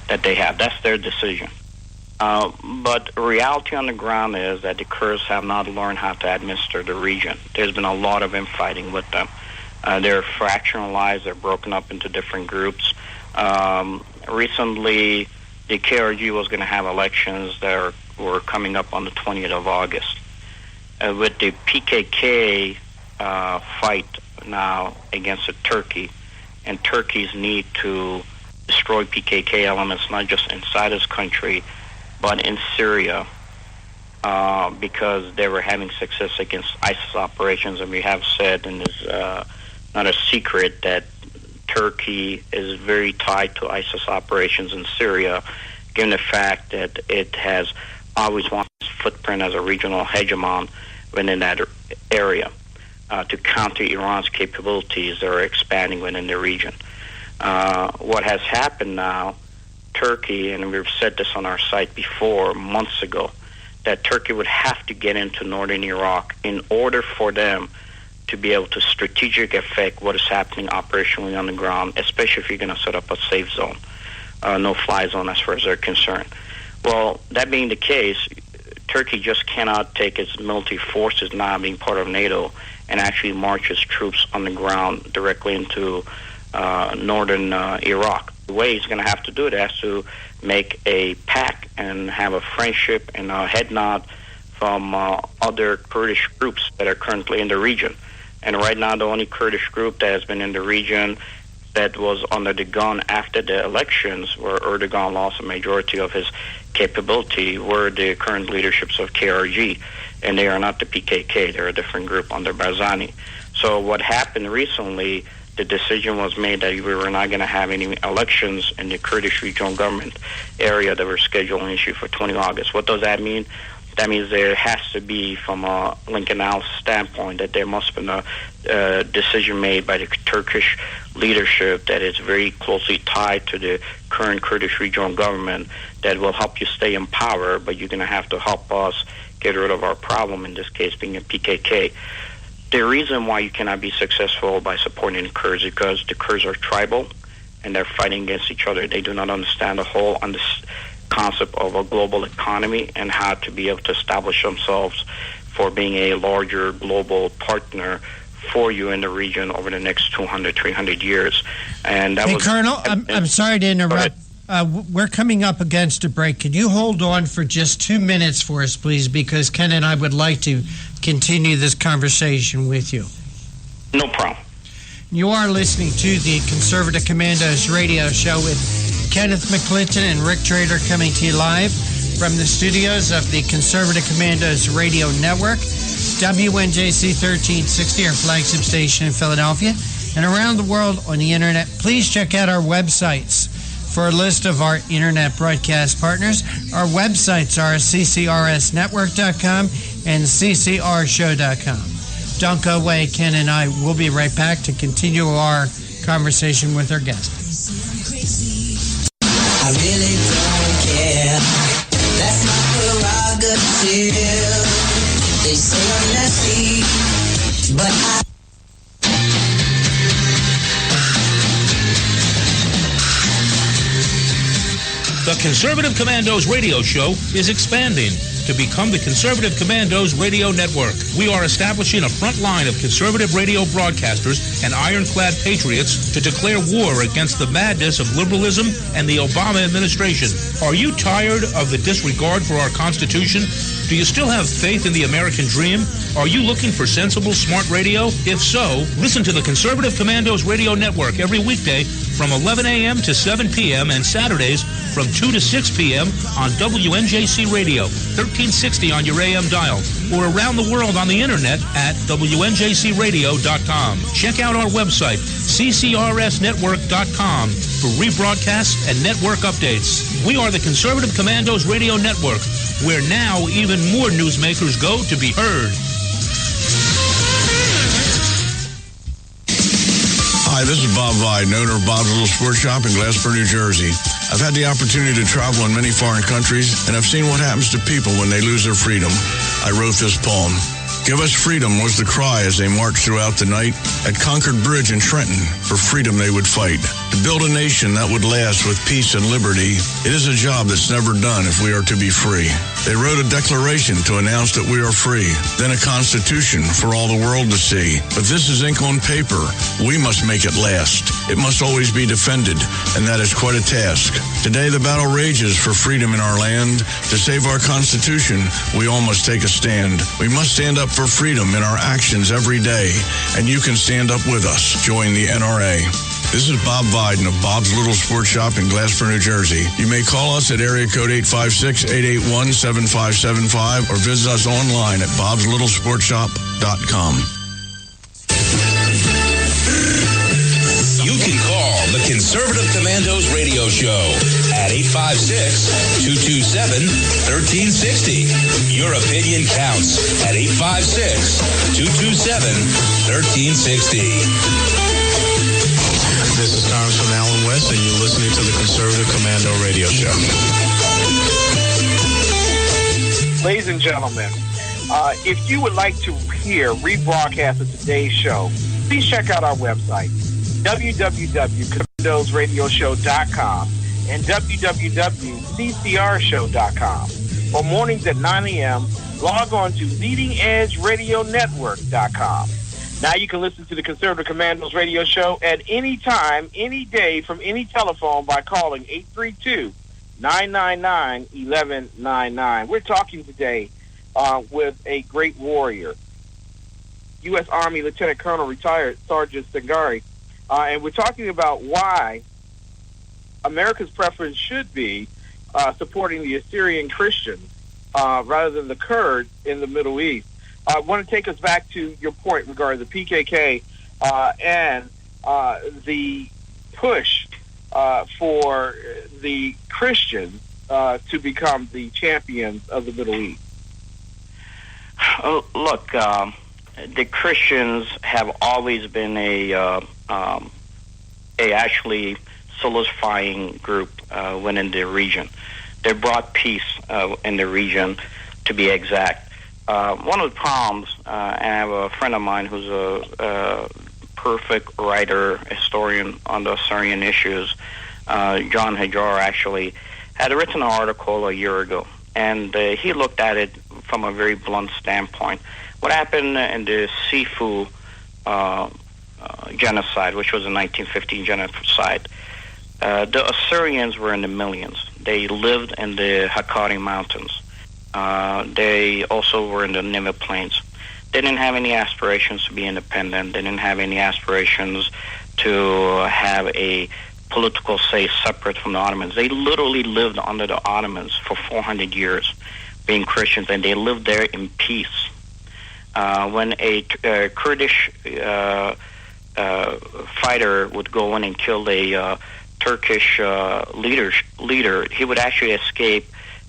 that they have. That's their decision. But reality on the ground is that the Kurds have not learned how to administer the region. There's been a lot of infighting with them. They're fractionalized. They're broken up into different groups. Recently, the KRG was going to have elections that were coming up on the 20th of August. With the PKK fight now against Turkey, and Turkey's need to destroy PKK elements not just inside his country, but in Syria, because they were having success against ISIS operations. And we have said, and it's not a secret, that Turkey is very tied to ISIS operations in Syria, given the fact that it has always wanted its footprint as a regional hegemon within that area to counter Iran's capabilities that are expanding within the region. What has happened now, Turkey, and we've said this on our site before, months ago, that Turkey would have to get into northern Iraq in order for them to be able to strategically affect what is happening operationally on the ground, especially if you're going to set up a safe zone, no-fly zone as far as they're concerned. Well, that being the case, Turkey just cannot take its military forces now being part of NATO and actually march its troops on the ground directly into northern Iraq. The way he's going to have to do it has to make a pact and have a friendship and a head nod from other Kurdish groups that are currently in the region. And right now, the only Kurdish group that has been in the region that was under the gun after the elections, where Erdogan lost a majority of his capability, were the current leaderships of KRG. And they are not the PKK. They're a different group under Barzani. So what happened recently, the decision was made that we were not going to have any elections in the Kurdish regional government area that were scheduled and issued for 20 August. What does that mean? That means there has to be, from a Lincoln House standpoint, that there must have been a decision made by the Turkish leadership that is very closely tied to the current Kurdish regional government that will help you stay in power, but you're going to have to help us get rid of our problem, in this case being a PKK. The reason why you cannot be successful by supporting the Kurds is because the Kurds are tribal and they're fighting against each other. They do not understand the whole concept of a global economy and how to be able to establish themselves for being a larger global partner for you in the region over the next 200, 300 years. And that Colonel, I'm sorry to interrupt. We're coming up against a break. Could you hold on for just 2 minutes for us, please? Because Ken and I would like to continue this conversation with you. No problem. You are listening to the Conservative Commandos radio show with Kenneth McClinton and Rick Trader coming to you live from the studios of the Conservative Commandos radio network, WNJC 1360, our flagship station in Philadelphia, and around the world on the internet. Please check out our websites for a list of our internet broadcast partners. Our websites are ccrsnetwork.com and ccrshow.com. Don't go away. Ken and I will be right back to continue our conversation with our guest. I really don't care. That's my prerogative. They say I'm nasty, but I... The Conservative Commandos radio show is expanding to become the Conservative Commandos radio network. We are establishing a front line of conservative radio broadcasters and ironclad patriots to declare war against the madness of liberalism and the Obama administration. Are you tired of the disregard for our Constitution? Do you still have faith in the American dream? Are you looking for sensible, smart radio? If so, listen to the Conservative Commandos radio network every weekday from 11 a.m. to 7 p.m. and Saturdays from 2 to 6 p.m. on WNJC Radio, 1360 on your AM dial, or around the world on the internet at WNJCradio.com. Check out our website, ccrsnetwork.com, for rebroadcasts and network updates. We are the Conservative Commandos Radio Network, where now even more newsmakers go to be heard. Hi, this is Bob Vide, owner of Bob's Little Sports Shop in Glassboro, New Jersey. I've had the opportunity to travel in many foreign countries, and I've seen what happens to people when they lose their freedom. I wrote this poem. Give us freedom was the cry as they marched throughout the night. At Concord Bridge in Trenton, for freedom they would fight. To build a nation that would last with peace and liberty, it is a job that's never done if we are to be free. They wrote a declaration to announce that we are free, then a constitution for all the world to see. But this is ink on paper. We must make it last. It must always be defended, and that is quite a task. Today the battle rages for freedom in our land. To save our Constitution, we all must take a stand. We must stand up for freedom in our actions every day, and you can stand up with us. Join the NRA. This is Bob Biden of Bob's Little Sports Shop in Glassboro, New Jersey. You may call us at area code 856-881-7575 or visit us online at bobslittle.sportshop.com. You can call the Conservative Commandos radio show at 856-227-1360. Your opinion counts at 856-227-1360. This is Congressman Alan West, and you're listening to the Conservative Commando Radio Show. Ladies and gentlemen, if you would like to hear rebroadcast of today's show, please check out our website, www.commandosradioshow.com and www.ccrshow.com. For mornings at 9 a.m., log on to leadingedgeradionetwork.com. Now you can listen to the Conservative Commandos radio show at any time, any day, from any telephone by calling 832-999-1199. We're talking today with a great warrior, U.S. Army Lieutenant Colonel retired Sergeant Sangari, and we're talking about why America's preference should be supporting the Assyrian Christians rather than the Kurds in the Middle East. I want to take us back to your point regarding the PKK and the push for the Christians to become the champions of the Middle East. Look, the Christians have always been a actually solidifying group when in the region. They brought peace in the region, to be exact. One of the problems, and I have a friend of mine who's a perfect writer, historian on the Assyrian issues, John Hajar, actually had written an article a year ago, and he looked at it from a very blunt standpoint. What happened in the Sifu genocide, which was a 1915 genocide, The Assyrians were in the millions. They lived in the Hakkari Mountains. They also were in the Nineveh Plains. They didn't have any aspirations to be independent. They didn't have any aspirations to have a political say separate from the Ottomans. They literally lived under the Ottomans for 400 years, being Christians, and they lived there in peace. When a Kurdish fighter would go in and kill a Turkish leader, he would actually escape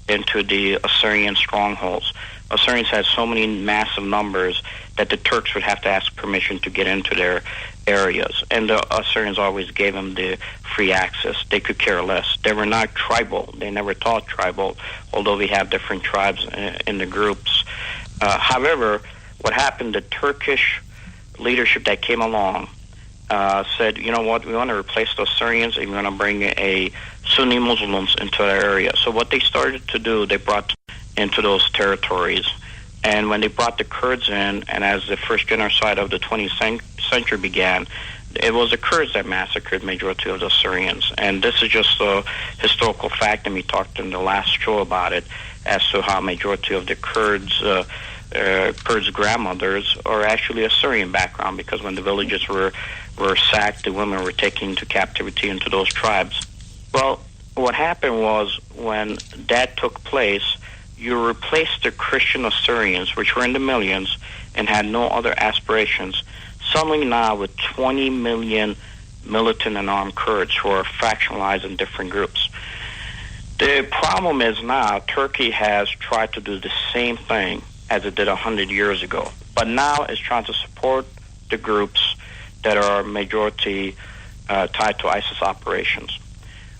into the Assyrian strongholds. Assyrians had so many massive numbers that the Turks would have to ask permission to get into their areas. And the Assyrians always gave them the free access. They could care less. They were not tribal. They never taught tribal, although we have different tribes in the groups. However, what happened, the Turkish leadership that came along said, you know what, we want to replace the Assyrians and we want to bring a Sunni Muslims into our area. So what they started to do, they brought into those territories. And when they brought the Kurds in, and as the first genocide of the 20th century began, it was the Kurds that massacred majority of the Assyrians. And this is just a historical fact, and we talked in the last show about it, as to how majority of the Kurds' grandmothers are actually Assyrian background, because when the villages were sacked, the women were taken into captivity into those tribes. Well, what happened was, when that took place, you replaced the Christian Assyrians, which were in the millions and had no other aspirations, suddenly now with 20 million militant and armed Kurds who are fractionalized in different groups. The problem is now Turkey has tried to do the same thing as it did 100 years ago, but now it's trying to support the groups that are majority tied to ISIS operations.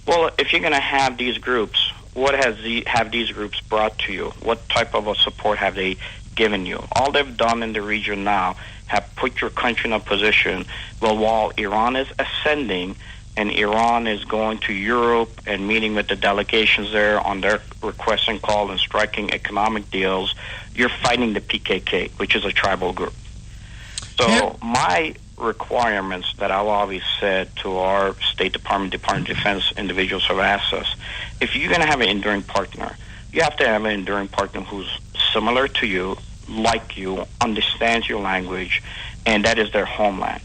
Well, if you're going to have these groups, what have these groups brought to you? What type of a support have they given you? All they've done in the region now have put your country in a position, well, while Iran is ascending and Iran is going to Europe and meeting with the delegations there on their request and call and striking economic deals, you're fighting the PKK, which is a tribal group. So my requirements that I've always said to our State Department, Department of Defense individuals who have asked us, if you're going to have an enduring partner, you have to have an enduring partner who's similar to you, like you, understands your language, and that is their homeland.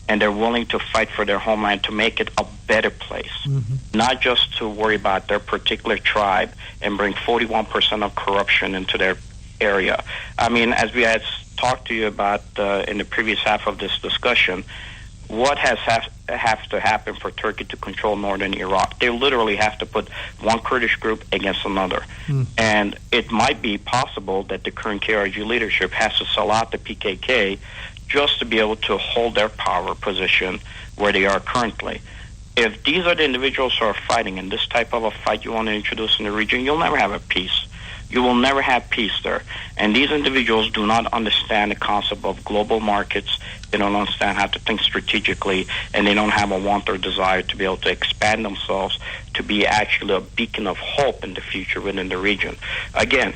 And they're willing to fight for their homeland to make it a better place, not just to worry about their particular tribe and bring 41% of corruption into their area. I mean, as we had talked to you about in the previous half of this discussion, what has to happen for Turkey to control northern Iraq? They literally have to put one Kurdish group against another. And it might be possible that the current KRG leadership has to sell out the PKK just to be able to hold their power position where they are currently. If these are the individuals who are fighting in this type of a fight you want to introduce in the region, you'll never have a peace. You will never have peace there. And these individuals do not understand the concept of global markets. They don't understand how to think strategically, and they don't have a want or desire to be able to expand themselves to be actually a beacon of hope in the future within the region. Again,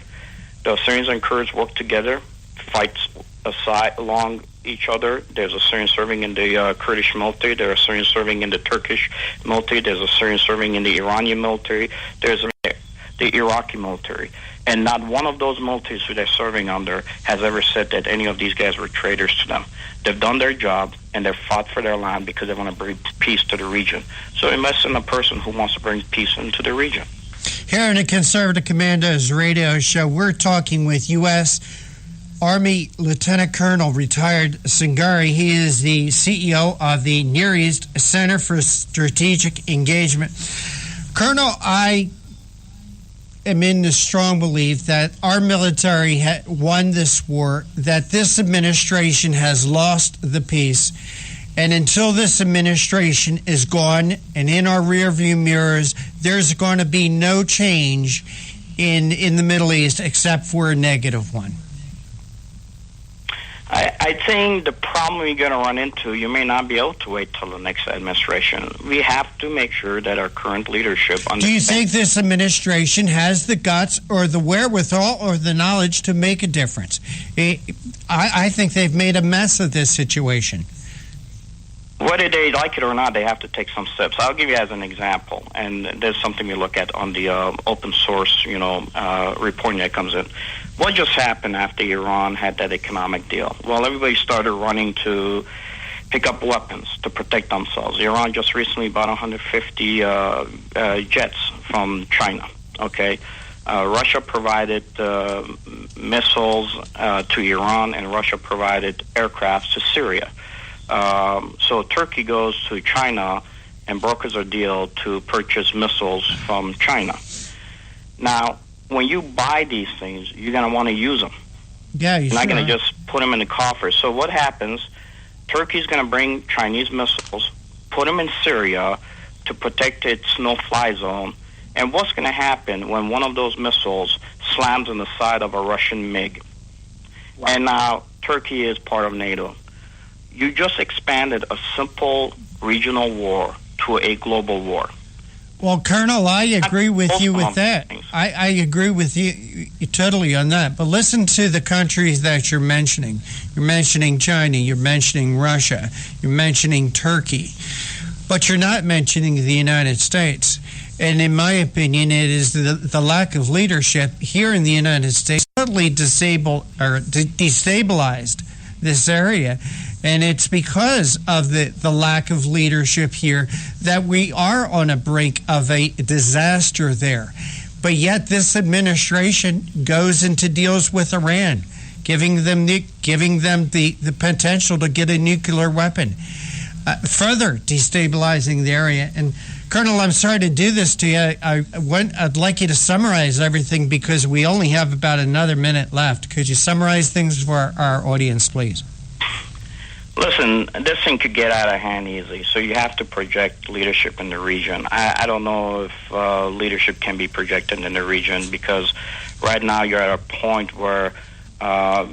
the Assyrians and Kurds work together, fights aside along each other. There's Assyrians serving in the Kurdish military. There are Assyrians serving in the Turkish military. There's Assyrians serving in the Iranian military. There's the Iraqi military. And not one of those militaries who they're serving under has ever said that any of these guys were traitors to them. They've done their job, and they've fought for their land because they want to bring peace to the region. So invest in a person who wants to bring peace into the region. Here in the Conservative Commandos radio show, we're talking with U.S. Army Lieutenant Colonel retired Singari. He is the CEO of the Near East Center for Strategic Engagement. Colonel, I am in the strong belief that our military won this war, that this administration has lost the peace, and until this administration is gone and in our rearview mirrors, there's going to be no change in the Middle East except for a negative one. I think the problem you're going to run into, you may not be able to wait till the next administration. We have to make sure that our current leadership understands. Do you think this administration has the guts or the wherewithal or the knowledge to make a difference? I think they've made a mess of this situation. Whether they like it or not, they have to take some steps. I'll give you as an example, and there's something we look at on the open source, reporting that comes in. What just happened after Iran had that economic deal? Well, everybody started running to pick up weapons to protect themselves. Iran just recently bought 150 jets from China, okay? Russia provided missiles to Iran, and Russia provided aircrafts to Syria. So Turkey goes to China and brokers a deal to purchase missiles from China. Now, when you buy these things, you're going to want to use them. Yeah, you're not going to just put them in the coffers. So what happens, Turkey's going to bring Chinese missiles, put them in Syria to protect its no-fly zone. And what's going to happen when one of those missiles slams on the side of a Russian MiG? Wow. And now Turkey is part of NATO. You just expanded a simple regional war to a global war. Well, Colonel, I agree with you with that. I agree with you totally on that. But listen to the countries that you're mentioning. You're mentioning China. You're mentioning Russia. You're mentioning Turkey. But you're not mentioning the United States. And in my opinion, it is the lack of leadership here in the United States totally destabilized this area. And it's because of the lack of leadership here that we are on a brink of a disaster there. But yet this administration goes into deals with Iran, giving them the potential to get a nuclear weapon, further destabilizing the area. And Colonel, I'm sorry to do this to you. I'd like you to summarize everything because we only have about another minute left. Could you summarize things for our audience, please? Listen, this thing could get out of hand easily, so you have to project leadership in the region. I don't know if leadership can be projected in the region because right now you're at a point where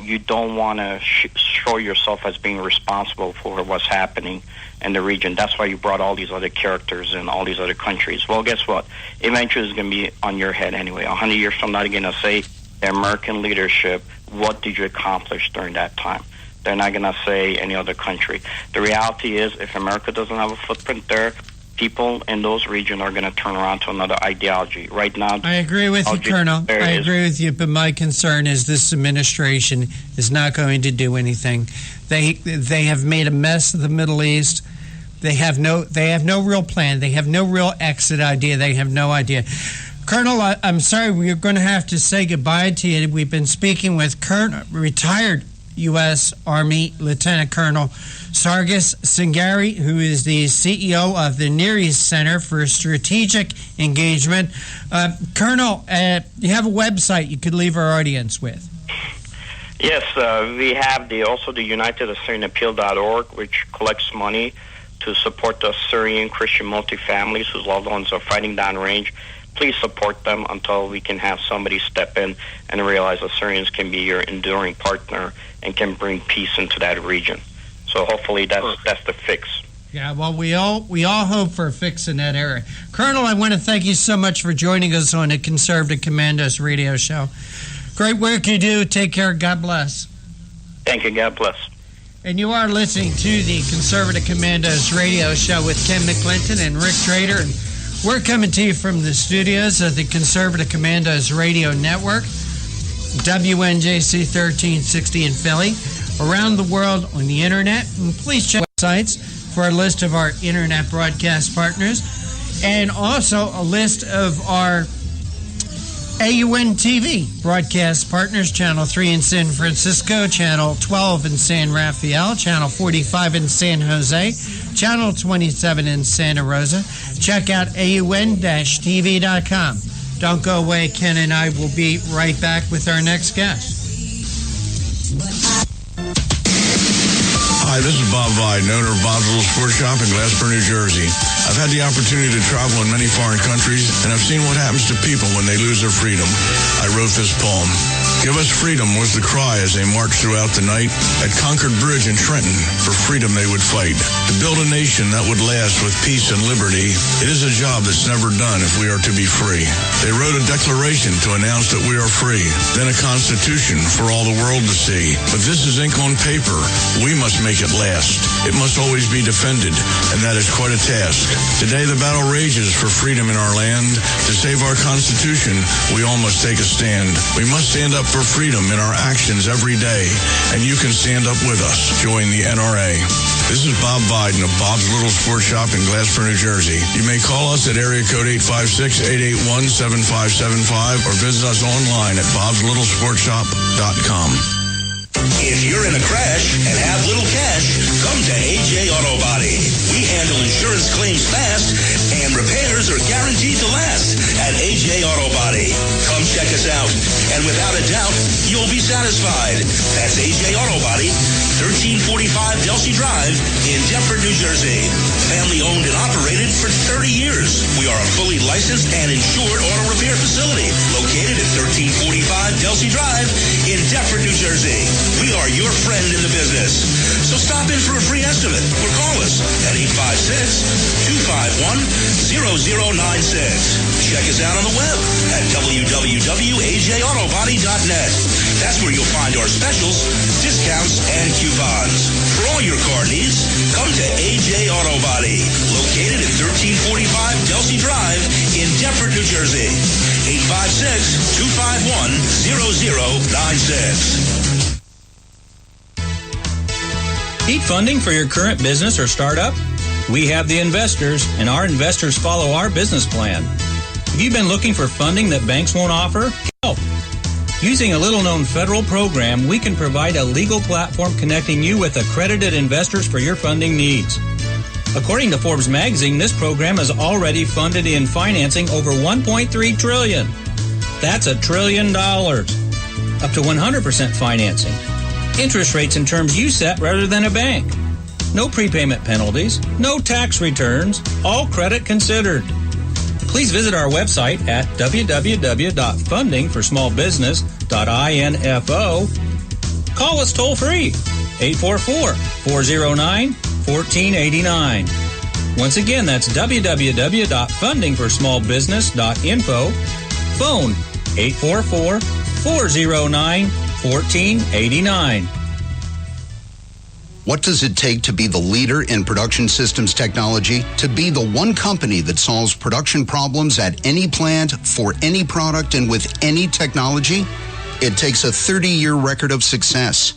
you don't want to show yourself as being responsible for what's happening in the region. That's why you brought all these other characters in all these other countries. Well, guess what? Eventually it's going to be on your head anyway. 100 years from now, they're going to say, the American leadership, what did you accomplish during that time? They're not going to say any other country. The reality is, if America doesn't have a footprint there, people in those regions are going to turn around to another ideology. Right now, I agree with you, Colonel. I agree with you, but my concern is this administration is not going to do anything. They have made a mess of the Middle East. They have no real plan. They have no real exit idea. They have no idea. Colonel, I'm sorry, we're going to have to say goodbye to you. We've been speaking with retired U.S. Army Lieutenant Colonel Sargis Singari, who is the CEO of the Near East Center for Strategic Engagement. Colonel, you have a website you could leave our audience with. Yes, we have the UnitedAssyrianAppeal.org, which collects money to support the Syrian Christian multi-families whose loved ones are fighting downrange. Please support them until we can have somebody step in and realize the Syrians can be your enduring partner and can bring peace into that region. So hopefully that's the fix. Yeah, well, we all hope for a fix in that area. Colonel, I want to thank you so much for joining us on the Conservative Commandos radio show. Great work you do. Take care. God bless. Thank you. God bless. And you are listening to the Conservative Commandos radio show with Ken McClinton and Rick Trader. And we're coming to you from the studios of the Conservative Commandos radio network, WNJC 1360 in Philly, around the world on the internet. And please check websites for a list of our internet broadcast partners and also a list of our AUN TV broadcast partners, Channel 3 in San Francisco, Channel 12 in San Rafael, Channel 45 in San Jose, Channel 27 in Santa Rosa. Check out AUN-TV.com. Don't go away. Ken and I will be right back with our next guest. Hi, this is Bob Vide, owner of Bob's Little Sports Shop in Glasper, New Jersey. I've had the opportunity to travel in many foreign countries, and I've seen what happens to people when they lose their freedom. I wrote this poem. Give us freedom was the cry as they marched throughout the night. At Concord Bridge in Trenton, for freedom they would fight. To build a nation that would last with peace and liberty, it is a job that's never done if we are to be free. They wrote a declaration to announce that we are free, then a constitution for all the world to see. But this is ink on paper. We must make it last. It must always be defended, and that is quite a task. Today the battle rages for freedom in our land. To save our Constitution, we all must take a stand. We must stand up for freedom in our actions every day, and you can stand up with us. Join the NRA. This is Bob Biden of Bob's Little Sports Shop in Glasper, New Jersey. You may call us at area code 856-881-7575 or visit us online at bobslittle.sportshop.com. If you're in a crash and have little cash, come to AJ Auto Body. We handle insurance claims fast, and repairs are guaranteed to last at AJ Auto Body. Come check us out, and without a doubt, you'll be satisfied. That's AJ Auto Body, 1345 Delsey Drive in Deptford, New Jersey. Family owned and operated for 30 years. We are a fully licensed and insured auto repair facility located at 1345 Delsey Drive in Deptford, New Jersey. We are your friend in the business. So stop in for a free estimate or call us at 856-251-0096. Check us out on the web at www.ajautobody.net. That's where you'll find our specials, discounts, and coupons. For all your car needs, come to AJ Auto Body, located at 1345 Delsey Drive in Deptford, New Jersey. 856-251-0096. Need funding for your current business or startup? We have the investors, and our investors follow our business plan. Have you been looking for funding that banks won't offer? Help! Using a little-known federal program, we can provide a legal platform connecting you with accredited investors for your funding needs. According to Forbes magazine, this program has already funded in financing over $1.3 trillion. That's $1 trillion. Up to 100% financing. Interest rates and terms you set rather than a bank. No prepayment penalties, no tax returns, all credit considered. Please visit our website at www.fundingforsmallbusiness.info. Call us toll free, 844-409-1489. Once again, that's www.fundingforsmallbusiness.info. Phone 844-409-1489. What does it take to be the leader in production systems technology? To be the one company that solves production problems at any plant, for any product, and with any technology? It takes a 30-year record of success.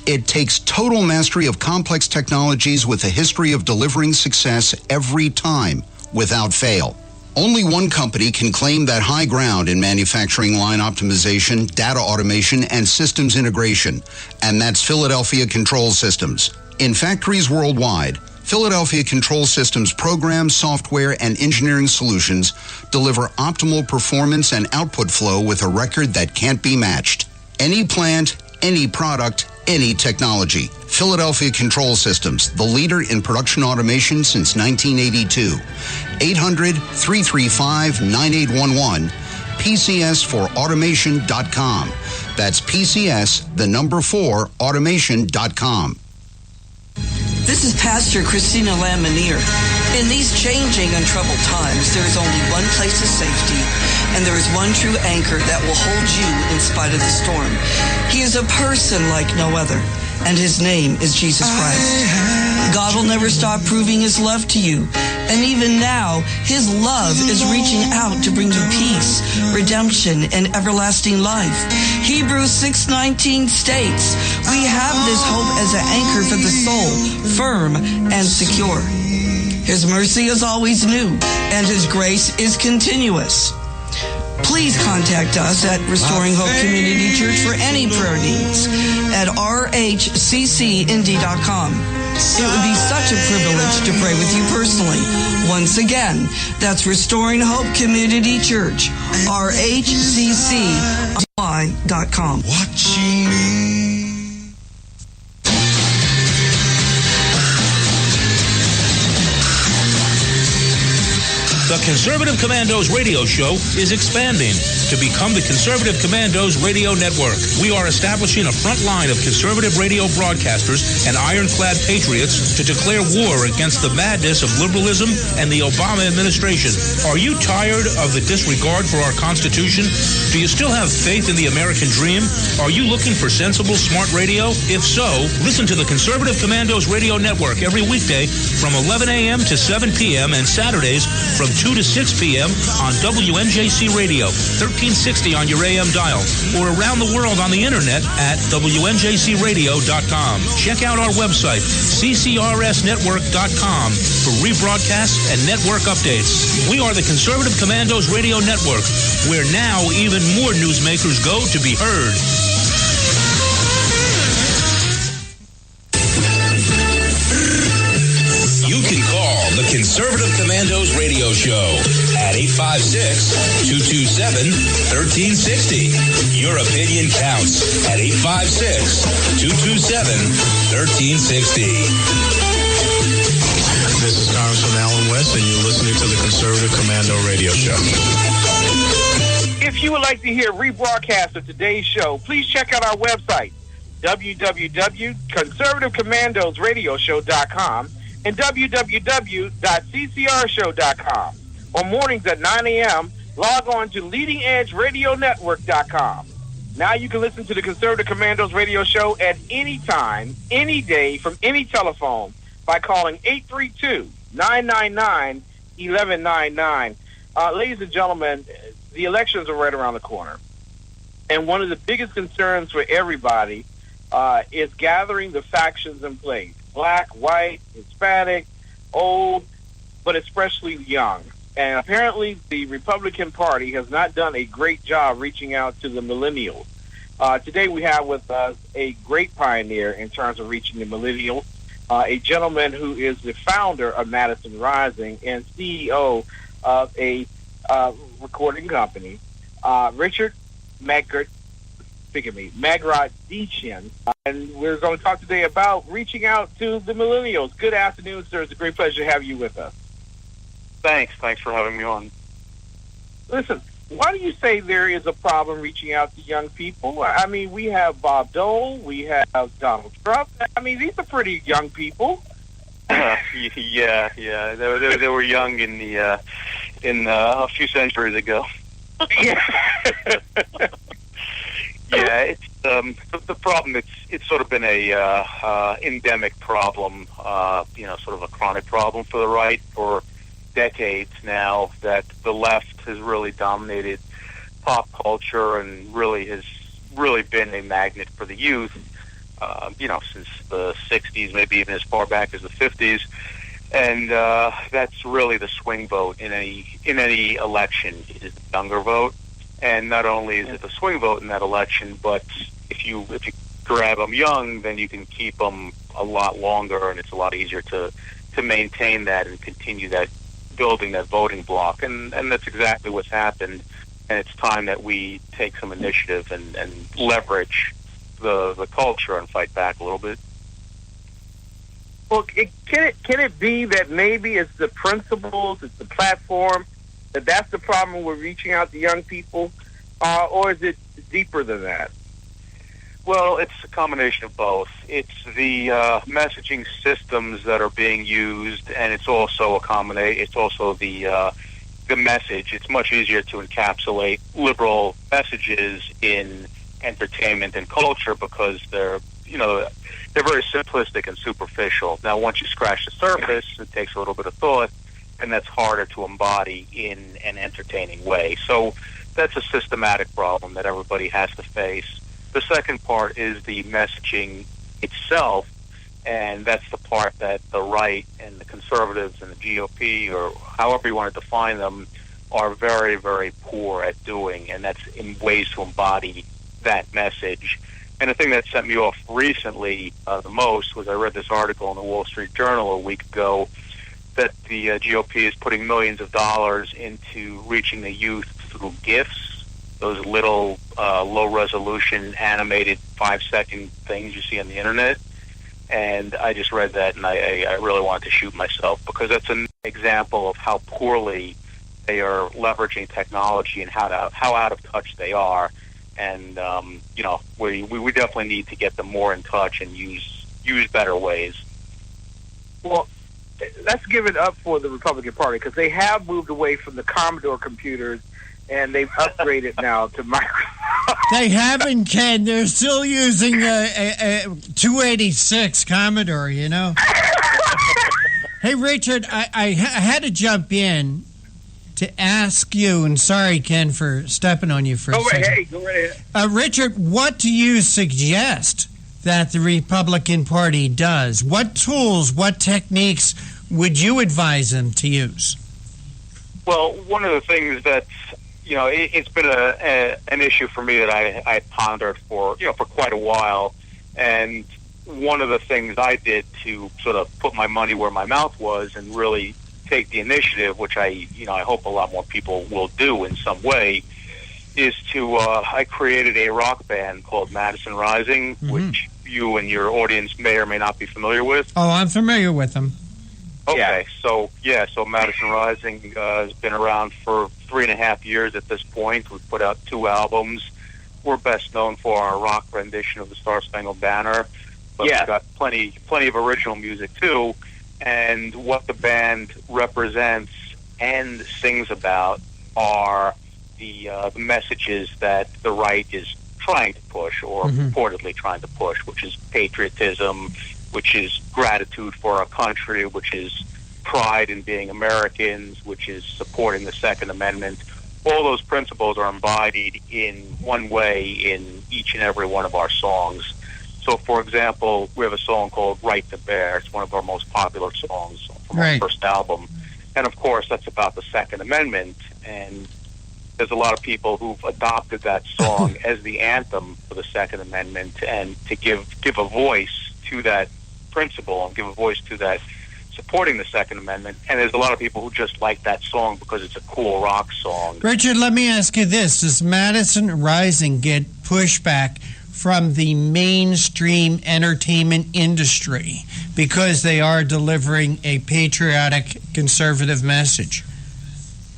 It takes total mastery of complex technologies with a history of delivering success every time, without fail. Only one company can claim that high ground in manufacturing line optimization, data automation, and systems integration, and that's Philadelphia Control Systems. In factories worldwide, Philadelphia Control Systems programs, software, and engineering solutions deliver optimal performance and output flow with a record that can't be matched. Any plant, any product, any technology. Philadelphia Control Systems, the leader in production automation since 1982. 800-335-9811. PCS4automation.com. That's PCS, the number 4, automation.com. This is Pastor Christina Lamanier. In these changing and troubled times, there is only one place of safety, and there is one true anchor that will hold you in spite of the storm. He is a person like no other, and his name is Jesus Christ. God will never stop proving his love to you, and even now, his love is reaching out to bring you peace, redemption, and everlasting life. Hebrews 6:19 states, we have this hope as an anchor for the soul, firm and secure. His mercy is always new, and his grace is continuous. Please contact us at Restoring Hope Community Church for any prayer needs at rhccindy.com. It would be such a privilege to pray with you personally. Once again, that's Restoring Hope Community Church, rhccindy.com. Watching me. The Conservative Commandos radio show is expanding to become the Conservative Commandos Radio Network. We are establishing a front line of conservative radio broadcasters and ironclad patriots to declare war against the madness of liberalism and the Obama administration. Are you tired of the disregard for our Constitution? Do you still have faith in the American dream? Are you looking for sensible, smart radio? If so, listen to the Conservative Commandos Radio Network every weekday from 11 a.m. to 7 p.m. and Saturdays from 2 to 6 p.m. on WNJC Radio, 1360 on your AM dial, or around the world on the internet at WNJCradio.com. Check out our website, CCRSnetwork.com, for rebroadcasts and network updates. We are the Conservative Commandos Radio Network, where now even more newsmakers go to be heard. You can call the Conservative Commandos Radio Show at 856-227-1360. Your opinion counts at 856-227-1360. This is Congressman Alan West, and you're listening to the Conservative Commando Radio Show. If you would like to hear rebroadcast of today's show, please check out our website, www.conservativecommandosradioshow.com and www.ccrshow.com. On mornings at 9 a.m., log on to leadingedgeradionetwork.com. Now you can listen to the Conservative Commandos Radio Show at any time, any day, from any telephone by calling 832-999-1199. Ladies and gentlemen, the elections are right around the corner. And one of the biggest concerns for everybody is gathering the factions in place. Black, white, Hispanic, old, but especially young. And apparently the Republican Party has not done a great job reaching out to the millennials. Today we have with us a great pioneer in terms of reaching the millennials, a gentleman who is the founder of Madison Rising and CEO of a recording company, Richard Magrodishian. And we're going to talk today about reaching out to the millennials. Good afternoon, sir. It's a great pleasure to have you with us. Thanks for having me on. Listen, why do you say there is a problem reaching out to young people? I mean, we have Bob Dole, we have Donald Trump. I mean, these are pretty young people. Yeah. They were young in a few centuries ago. Yeah, it's the problem. It's sort of been a endemic problem. Sort of a chronic problem for the right for decades now. That the left has really dominated pop culture and really has been a magnet for the youth. Since the '60s, maybe even as far back as the '50s, and that's really the swing vote in any election. It is the younger vote. And not only is it the swing vote in that election, but if you grab them young, then you can keep them a lot longer, and it's a lot easier to maintain that and continue that building that voting block. And that's exactly what's happened. And it's time that we take some initiative and leverage the culture and fight back a little bit. Well, can it be that maybe it's the principles, it's the platform, that's the problem with reaching out to young people, or is it deeper than that? Well, it's a combination of both. It's the messaging systems that are being used, and it's also It's also the message. It's much easier to encapsulate liberal messages in entertainment and culture because they're very simplistic and superficial. Now, once you scratch the surface, it takes a little bit of thought, and that's harder to embody in an entertaining way. So that's a systematic problem that everybody has to face. The second part is the messaging itself, and that's the part that the right and the conservatives and the GOP, or however you want to define them, are very, very poor at doing, and that's in ways to embody that message. And the thing that set me off recently the most was I read this article in the Wall Street Journal a week ago that the GOP is putting millions of dollars into reaching the youth through GIFs, those little low-resolution animated 5-second things you see on the internet. And I just read that, and I really wanted to shoot myself because that's an example of how poorly they are leveraging technology and how out of touch they are. And we definitely need to get them more in touch and use better ways. Well, let's give it up for the Republican Party, because they have moved away from the Commodore computers and they've upgraded now to Microsoft. They haven't, Ken. They're still using a 286 Commodore, you know. Hey, Richard, I had to jump in to ask you, and sorry, Ken, for stepping on you for a second. Go right ahead. Richard, what do you suggest that the Republican Party does? What tools, what techniques would you advise them to use? Well, one of the things that's, it's been an issue for me that I pondered for quite a while, and one of the things I did to sort of put my money where my mouth was and really take the initiative, which I hope a lot more people will do in some way, is to I created a rock band called Madison Rising, which you and your audience may or may not be familiar with. Oh, I'm familiar with them. Okay, so Madison Rising has been around for 3.5 years at this point. We've put out 2 albums. We're best known for our rock rendition of the Star Spangled Banner, but we've got plenty of original music too. And what the band represents and sings about are the messages that the right is trying to push, or purportedly trying to push, which is patriotism, which is gratitude for our country, which is pride in being Americans, which is supporting the Second Amendment. All those principles are embodied in one way in each and every one of our songs. So, for example, we have a song called Right to Bear. It's one of our most popular songs from our first album. And, of course, that's about the Second Amendment. And there's a lot of people who've adopted that song as the anthem for the Second Amendment, and to give a voice to that principle and give a voice to that supporting the Second Amendment. And there's a lot of people who just like that song because it's a cool rock song. Richard, let me ask you this. Does Madison Rising get pushback from the mainstream entertainment industry because they are delivering a patriotic, conservative message?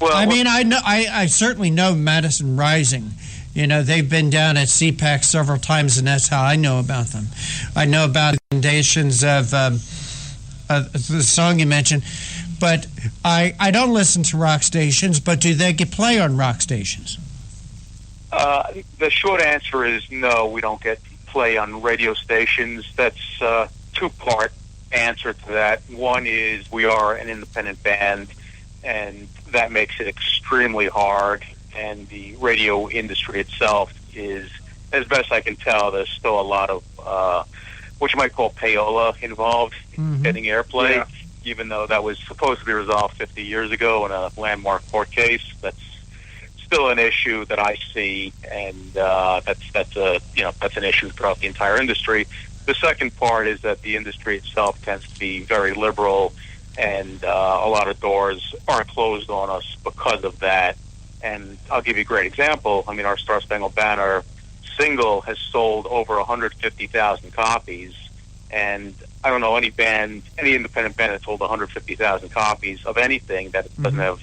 Well, I certainly know Madison Rising. They've been down at CPAC several times, and that's how I know about them. I know about the recommendations of the song you mentioned, but I don't listen to rock stations, but do they get play on rock stations? The short answer is no, we don't get play on radio stations. That's a 2-part answer to that. One is we are an independent band, and that makes it extremely hard. And the radio industry itself is, as best I can tell, there's still a lot of what you might call payola involved in getting airplay, even though that was supposed to be resolved 50 years ago in a landmark court case. That's still an issue that I see, and that's an issue throughout the entire industry. The second part is that the industry itself tends to be very liberal, and a lot of doors are closed on us because of that. And I'll give you a great example. Our Star Spangled Banner single has sold over 150,000 copies, and I don't know any independent band that sold 150,000 copies of anything that doesn't have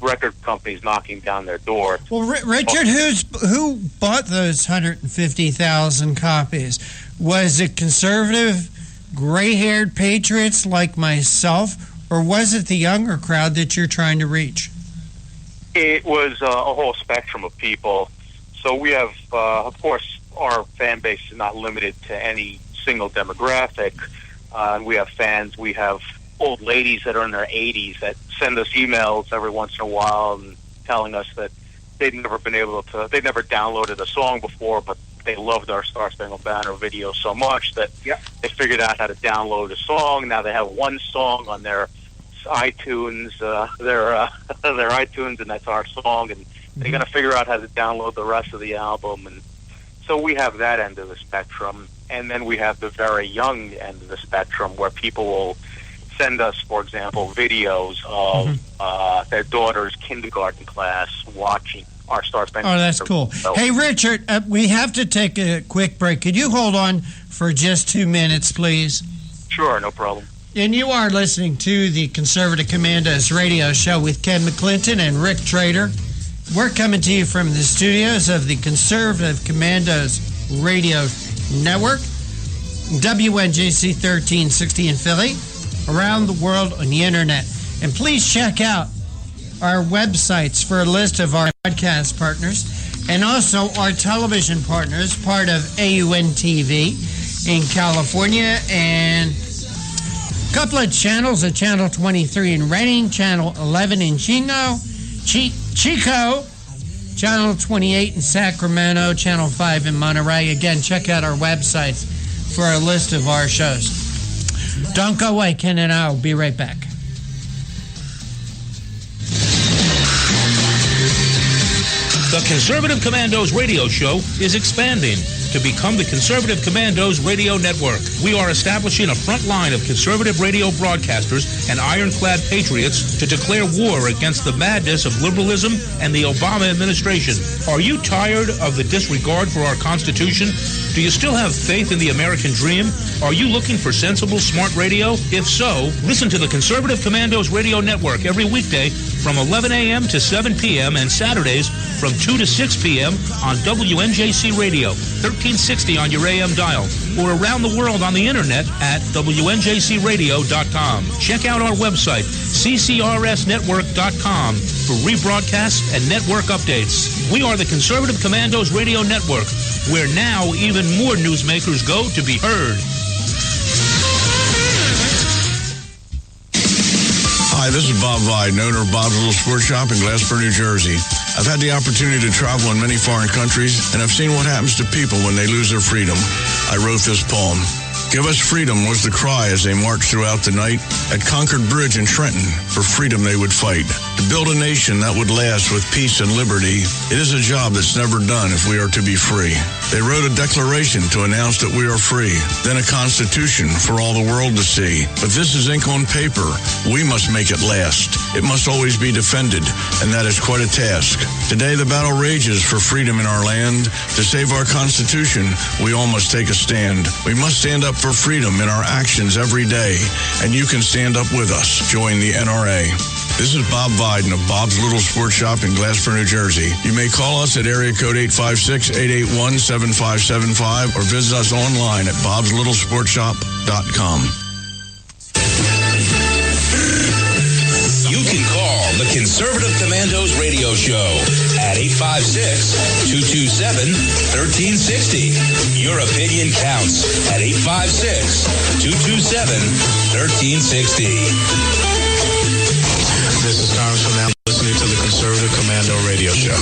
record companies knocking down their door. Well, Richard, who bought those 150,000 copies? Was it conservative, gray-haired patriots like myself, or was it the younger crowd that you're trying to reach? It was a whole spectrum of people. So we have, of course, our fan base is not limited to any single demographic. We have fans. We have old ladies that are in their 80s that send us emails every once in a while and telling us that they'd never downloaded a song before, but they loved our Star Spangled Banner video so much that they figured out how to download a song. Now they have one song on their iTunes, their iTunes, and that's our song, and they're going to figure out how to download the rest of the album. And so we have that end of the spectrum, and then we have the very young end of the spectrum where people will send us, for example, videos of their daughter's kindergarten class watching our Star Spangled. Oh, that's cool. Hey, Richard, we have to take a quick break. Could you hold on for just 2 minutes, please? Sure, no problem. And you are listening to the Conservative Commandos radio show with Ken McClinton and Rick Trader. We're coming to you from the studios of the Conservative Commandos radio network, WNJC 1360 in Philly, around the world on the internet. And please check out our websites for a list of our podcast partners and also our television partners, part of AUN TV in California, and a couple of channels, a Channel 23 in Redding, Channel 11 in Chico, Channel 28 in Sacramento, Channel 5 in Monterey. Again, check out our websites for a list of our shows. Don't go away. Ken and I will be right back. The Conservative Commandos radio show is expanding to become the Conservative Commandos radio network. We are establishing a front line of conservative radio broadcasters and ironclad patriots to declare war against the madness of liberalism and the Obama administration. Are you tired of the disregard for our Constitution? Do you still have faith in the American dream? Are you looking for sensible, smart radio? If so, listen to the Conservative Commandos radio network every weekday from 11 a.m. to 7 p.m. and Saturdays from 2 to 6 p.m. on WNJC Radio, 1360 on your AM dial, or around the world on the internet at WNJCradio.com. Check out our website, CCRSnetwork.com, for rebroadcasts and network updates. We are the Conservative Commandos Radio Network, where now even more newsmakers go to be heard. Hi, this is Bob Viden, owner of Bob's Little Sports Shop in Glasper, New Jersey. I've had the opportunity to travel in many foreign countries, and I've seen what happens to people when they lose their freedom. I wrote this poem. Give us freedom was the cry as they marched throughout the night. At Concord Bridge in Trenton, for freedom they would fight. To build a nation that would last with peace and liberty, it is a job that's never done if we are to be free. They wrote a declaration to announce that we are free, then a constitution for all the world to see. But this is ink on paper. We must make it last. It must always be defended, and that is quite a task. Today the battle rages for freedom in our land. To save our Constitution, we all must take a stand. We must stand up for freedom in our actions every day, and you can stand up with us. Join the NRA. This is Bob Viden of Bob's Little Sports Shop in Glasper, New Jersey. You may call us at area code 856-881-7575 or visit us online at bobslittle.sportshop.com. You can call the Conservative Commandos radio show at 856-227-1360. Your opinion counts at 856-227-1360. This is Congressman Allen listening to the Conservative Commando radio show.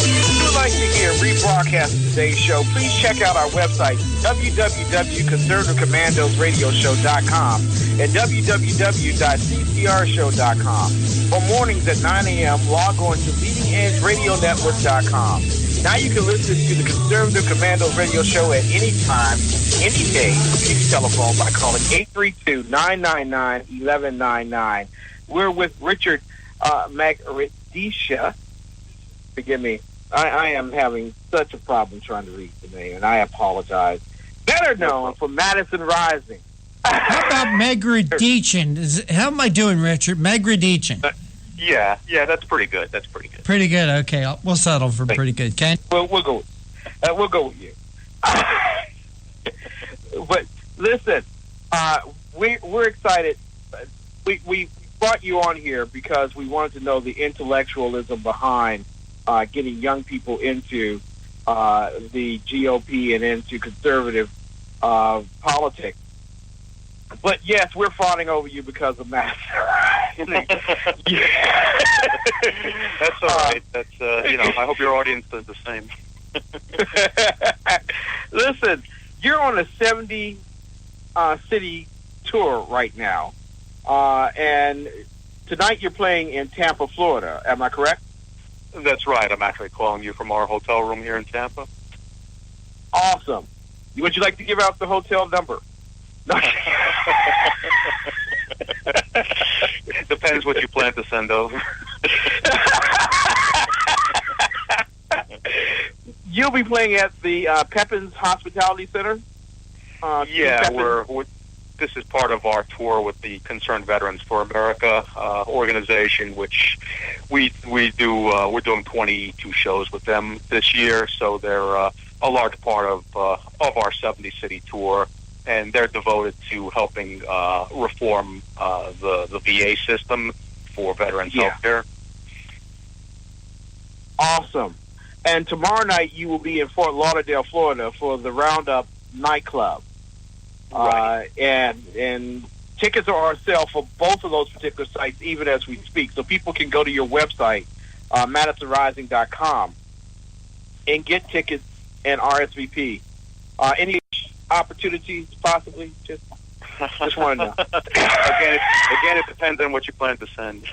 If you would like to hear rebroadcast of today's show, please check out our website, www.conservativecommandosradioshow.com and www.ccrshow.com. For mornings at 9 a.m., log on to leadingedgeradionetwork.com. Now you can listen to the Conservative Commandos radio show at any time, any day, with any telephone by calling 832-999-1199. We're with Richard Magridisha. Forgive me. I am having such a problem trying to read the name, and I apologize. Better known for Madison Rising. How about Magridichin? How am I doing, Richard? Magridichin. Yeah, that's pretty good. That's pretty good. Pretty good. Okay, we'll settle for pretty good. Ken? We'll go with you. But listen, we're excited. We brought you on here because we wanted to know the intellectualism behind getting young people into the GOP and into conservative politics. But yes, we're fawning over you because of Matt. That's all right. That's I hope your audience does the same. Listen, you're on a 70 city tour right now, and tonight you're playing in Tampa, Florida. Am I correct? That's right. I'm actually calling you from our hotel room here in Tampa. Awesome. Would you like to give out the hotel number? Depends what you plan to send over. You'll be playing at the Pepin's Hospitality Center. Yeah, this is part of our tour with the Concerned Veterans for America organization, which we do. We're doing 22 shows with them this year, so they're a large part of our 70-city tour, and they're devoted to helping reform the VA system for veterans health care. Awesome. And tomorrow night you will be in Fort Lauderdale, Florida for the Roundup nightclub. Right. And tickets are on sale for both of those particular sites even as we speak. So people can go to your website, MadisonRising.com, and get tickets and RSVP. Any opportunities possibly? Just want to know. Again, it depends on what you plan to send.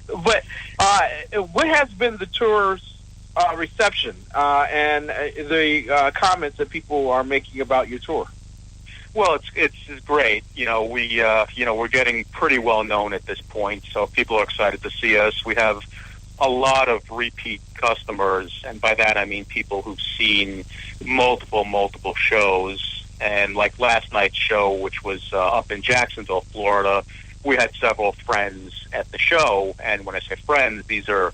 But what has been the tour's reception and the comments that people are making about your tour? Well, it's great. We're getting pretty well known at this point, so people are excited to see us. We have a lot of repeat customers, and by that I mean people who've seen multiple shows. And like last night's show, which was up in Jacksonville, Florida, we had several friends at the show, and when I say friends, these are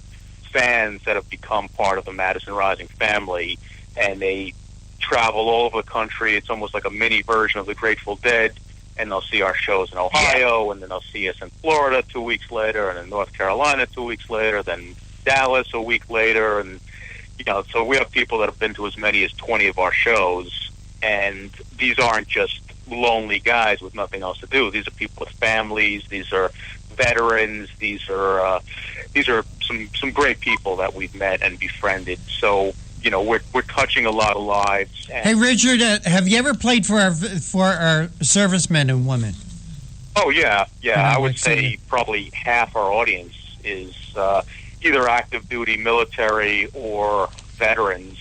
fans that have become part of the Madison Rising family, and they travel all over the country. It's almost like a mini version of the Grateful Dead, and they'll see our shows in Ohio, and then they'll see us in Florida 2 weeks later, and in North Carolina 2 weeks later, then Dallas a week later, and so we have people that have been to as many as 20 of our shows, and these aren't just lonely guys with nothing else to do. These are people with families. These are veterans. These are some great people that we've met and befriended. So we're touching a lot of lives. And hey, Richard, have you ever played for our servicemen and women? Oh yeah. I would say probably half our audience is either active duty military or veterans,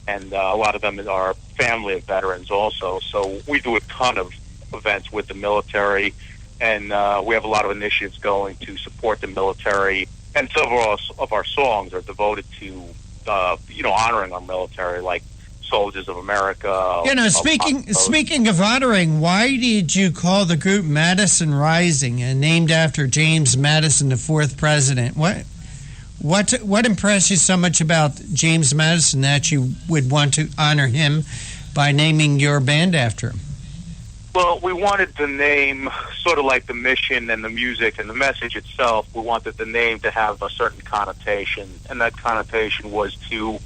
and a lot of them are family of veterans also. So we do a ton of events with the military, and we have a lot of initiatives going to support the military. And several of our songs are devoted to, honoring our military, like Soldiers of America. Speaking of honoring, why did you call the group Madison Rising, and named after James Madison, the fourth president? What impressed you so much about James Madison that you would want to honor him by naming your band after him? Well, we wanted the name, sort of like the mission and the music and the message itself, we wanted the name to have a certain connotation, and that connotation was to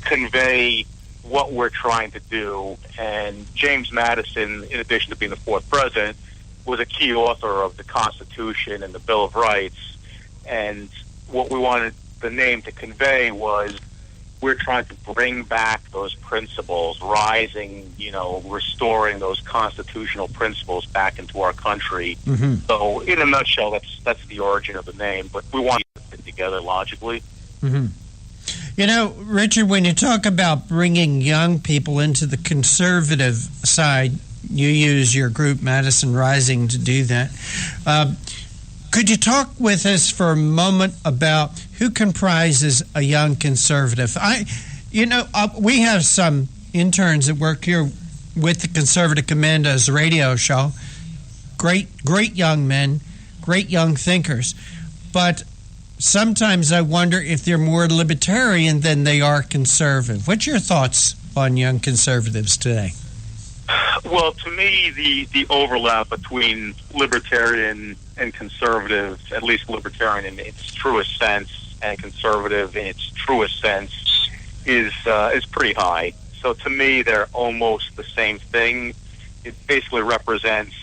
convey what we're trying to do. And James Madison, in addition to being the fourth president, was a key author of the Constitution and the Bill of Rights, and what we wanted the name to convey was we're trying to bring back those principles, rising, restoring those constitutional principles back into our country. Mm-hmm. So, in a nutshell, that's the origin of the name, but we want to put it together logically. Mm-hmm. Richard, when you talk about bringing young people into the conservative side, you use your group Madison Rising to do that. Could you talk with us for a moment about who comprises a young conservative? We have some interns that work here with the Conservative Commandos radio show. Great young men, great young thinkers. But sometimes I wonder if they're more libertarian than they are conservative. What's your thoughts on young conservatives today? Well, to me, the overlap between libertarian and conservative, at least libertarian in its truest sense and conservative in its truest sense, is pretty high. So to me, they're almost the same thing. It basically represents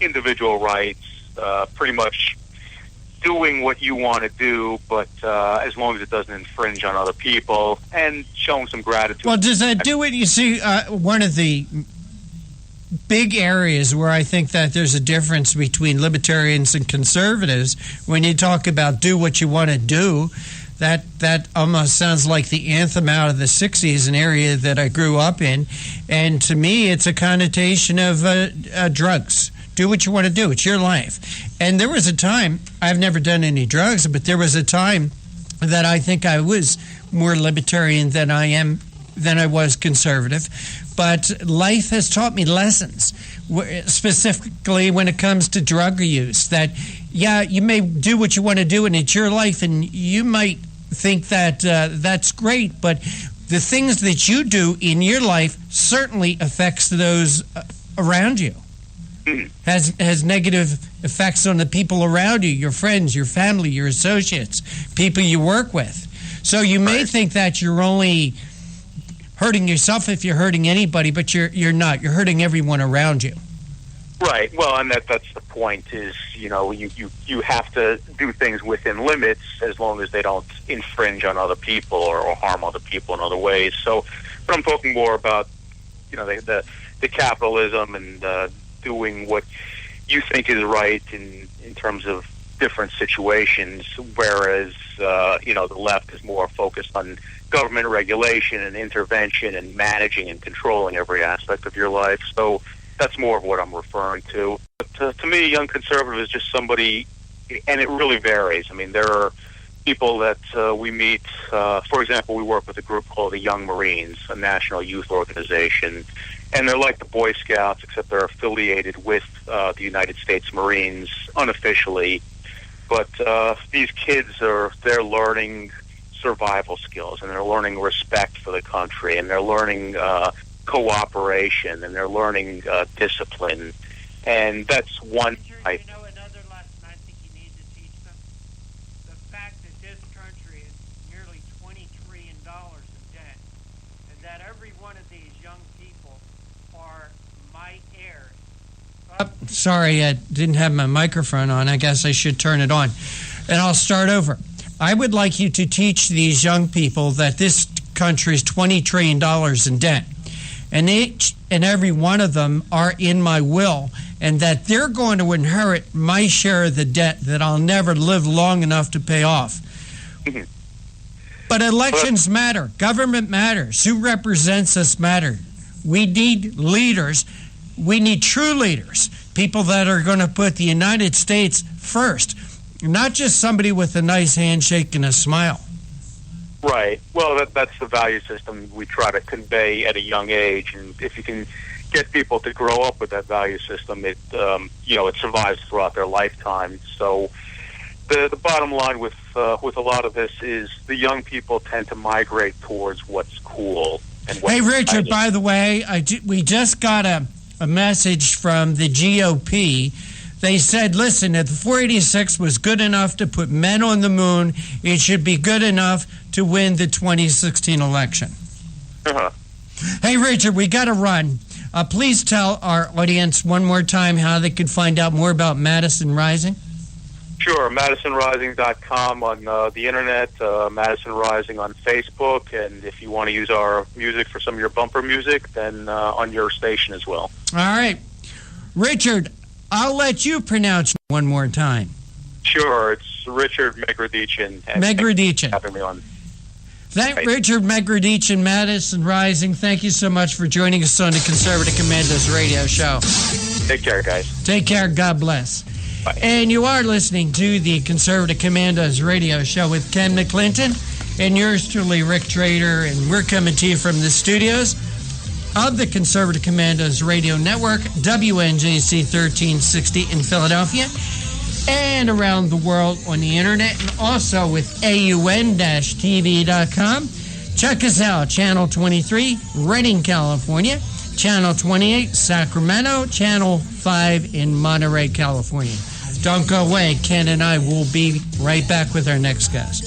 individual rights, pretty much doing what you want to do, but as long as it doesn't infringe on other people, and showing some gratitude. Well, does that do it? You see, one of the big areas where I think that there's a difference between libertarians and conservatives, when you talk about do what you want to do, that almost sounds like the anthem out of the 60s, an area that I grew up in. And to me, it's a connotation of drugs. Do what you want to do. It's your life. And there was a time, I've never done any drugs, but there was a time that I think I was more libertarian than I am than I was conservative, but life has taught me lessons, specifically when it comes to drug use, that, yeah, you may do what you want to do and it's your life, and you might think that that's great, but the things that you do in your life certainly affects those around you. Has negative effects on the people around you, your friends, your family, your associates, people you work with. So you may think that you're only hurting yourself if you're hurting anybody, but you're not. You're hurting everyone around you. Right. Well, and that's the point is, you have to do things within limits as long as they don't infringe on other people or harm other people in other ways. So, but I'm talking more about, the capitalism and doing what you think is right in terms of different situations, whereas, the left is more focused on government regulation and intervention and managing and controlling every aspect of your life. So that's more of what I'm referring to. But to me, a young conservative is just somebody, and it really varies. I mean, there are people that we meet. For example, we work with a group called the Young Marines, a national youth organization, and they're like the Boy Scouts, except they're affiliated with the United States Marines unofficially. But these kids they're learning survival skills, and they're learning respect for the country, and they're learning cooperation, and they're learning discipline, and that's one. Another lesson I think you need to teach them: the fact that this country is nearly $20 trillion in debt, and that every one of these young people are my heirs. Sorry, I didn't have my microphone on. I guess I should turn it on, and I'll start over. I would like you to teach these young people that this country is $20 trillion in debt, and each and every one of them are in my will, and that they're going to inherit my share of the debt that I'll never live long enough to pay off. But elections matter. Government matters. Who represents us matter. We need leaders. We need true leaders, people that are going to put the United States first, not just somebody with a nice handshake and a smile. Right. Well, that's the value system we try to convey at a young age, and if you can get people to grow up with that value system, it it survives throughout their lifetime. So the bottom line with a lot of this is the young people tend to migrate towards what's cool. And hey, Richard, by the way, we just got a message from the GOP. They said, listen, if 486 was good enough to put men on the moon, it should be good enough to win the 2016 election. Hey, Richard, we got to run. Please tell our audience one more time how they could find out more about Madison Rising. Sure, MadisonRising.com on the internet, Madison Rising on Facebook, and if you want to use our music for some of your bumper music, then on your station as well. All right. Richard, I'll let you pronounce one more time. Sure, it's Richard Megradichin. Megradichin. Having me on. Richard Megradichin, Madison Rising, thank you so much for joining us on the Conservative Commandos radio show. Take care, guys. Take care. God bless. Bye. And you are listening to the Conservative Commandos radio show with Ken McClinton and yours truly, Rick Trader, and we're coming to you from the studios of the Conservative Commandos Radio Network, WNJC 1360 in Philadelphia, and around the world on the internet, and also with AUN-TV.com. Check us out, Channel 23, Redding, California, Channel 28, Sacramento, Channel 5 in Monterey, California. Don't go away. Ken and I will be right back with our next guest.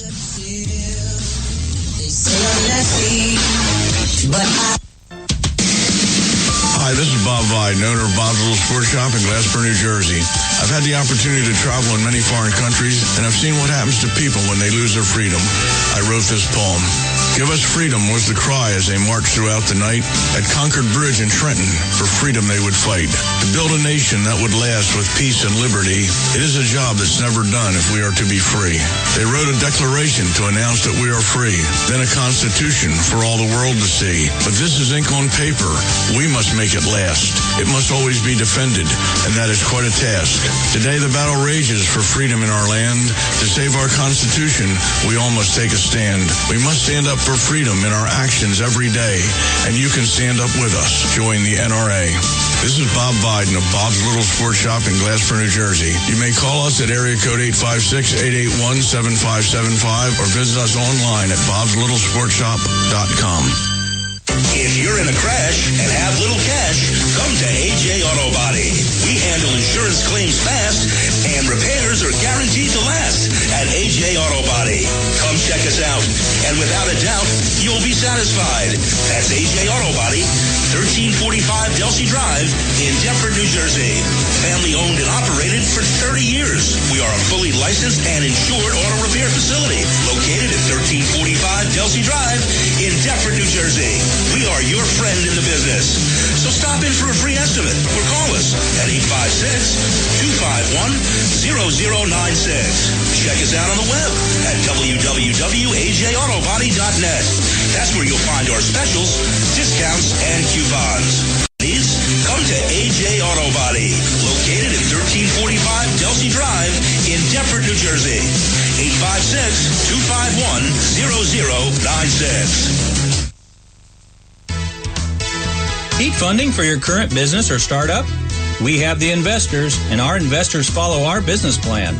Hi, this is Bob Vide, owner of Bob's Little Sports Shop in Glassboro, New Jersey. I've had the opportunity to travel in many foreign countries, and I've seen what happens to people when they lose their freedom. I wrote this poem. Give us freedom was the cry as they marched throughout the night. At Concord Bridge in Trenton, for freedom they would fight. To build a nation that would last with peace and liberty, it is a job that's never done if we are to be free. They wrote a declaration to announce that we are free, then a constitution for all the world to see. But this is ink on paper. We must make it last. It must always be defended, and that is quite a task. Today the battle rages for freedom in our land. To save our Constitution, we all must take a stand. We must stand up for freedom in our actions every day, and you can stand up with us. Join the NRA. This is Bob Biden of Bob's Little Sports Shop in Glasper, New Jersey. You may call us at area code 856-881-7575 or visit us online at bobslittle.sportshop.com. If you're in a crash and have little cash, come to AJ Auto Body. We handle insurance claims fast, and repairs are guaranteed to last at AJ Auto Body. Come check us out, and without a doubt, you'll be satisfied. That's AJ Auto Body, 1345 Delsey Drive in Deptford, New Jersey. Family owned and operated for 30 years. We are a fully licensed and insured auto repair facility located at 1345 Delsey Drive in Deptford, New Jersey. We are your friend in the business. So stop in for a free estimate or call us at 856-251-0096. Check us out on the web at www.ajautobody.net. That's where you'll find our specials, discounts, and coupons. Please come to AJ Auto Body, located at 1345 Delsey Drive in Deptford, New Jersey. 856-251-0096. Need funding for your current business or startup? We have the investors, and our investors follow our business plan.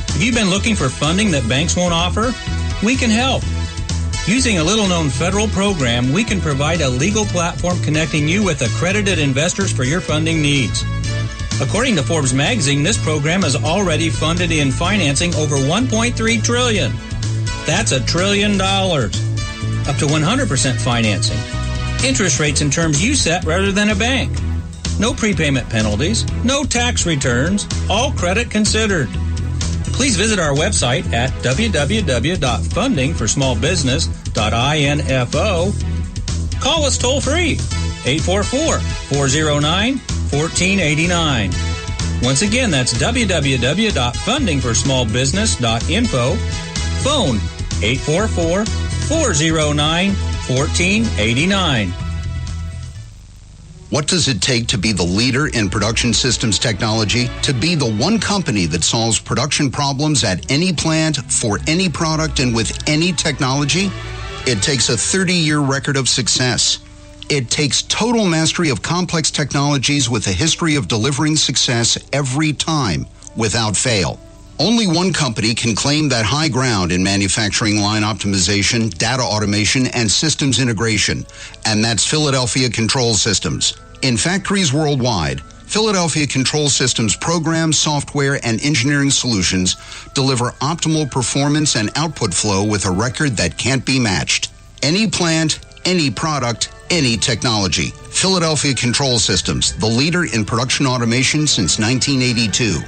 If you've been looking for funding that banks won't offer, we can help. Using a little-known federal program, we can provide a legal platform connecting you with accredited investors for your funding needs. According to Forbes magazine, this program has already funded in financing over $1.3 trillion. That's $1 trillion. Up to 100% financing. Interest rates and terms you set rather than a bank. No prepayment penalties, no tax returns, all credit considered. Please visit our website at www.fundingforsmallbusiness.info. Call us toll free, 844-409-1489. Once again, that's www.fundingforsmallbusiness.info. Phone 844-409-1489. What does it take to be the leader in production systems technology? To be the one company that solves production problems at any plant, for any product, and with any technology? It takes a 30-year record of success. It takes total mastery of complex technologies with a history of delivering success every time, without fail. Only one company can claim that high ground in manufacturing line optimization, data automation, and systems integration, and that's Philadelphia Control Systems. In factories worldwide, Philadelphia Control Systems programs, software, and engineering solutions deliver optimal performance and output flow with a record that can't be matched. Any plant, any product, any technology. Philadelphia Control Systems, the leader in production automation since 1982.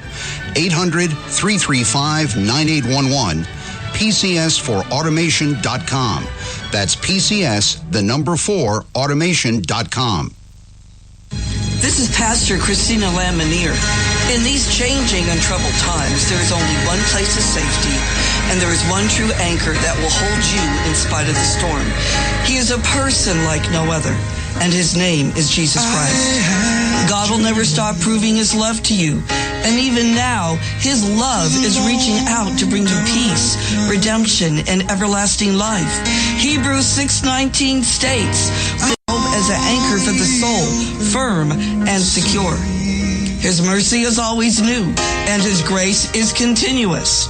800-335-9811. PCS4automation.com. That's PCS, the number 4, automation.com. This is Pastor Christina Lamanier. In these changing and troubled times, there is only one place of safety, and there is one true anchor that will hold you in spite of the storm. He is a person like no other, and his name is Jesus Christ. God will never stop proving his love to you, and even now, his love is reaching out to bring you peace, redemption, and everlasting life. Hebrews 6:19 states, as an anchor for the soul, firm and secure. His mercy is always new, and his grace is continuous.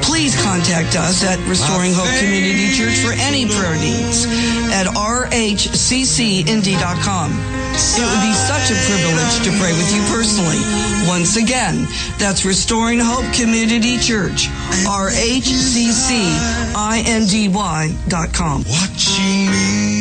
Please contact us at Restoring Hope Community Church for any prayer needs at rhccindy.com. It would be such a privilege to pray with you personally. Once again, that's Restoring Hope Community Church, rhccindy.com. Watching me.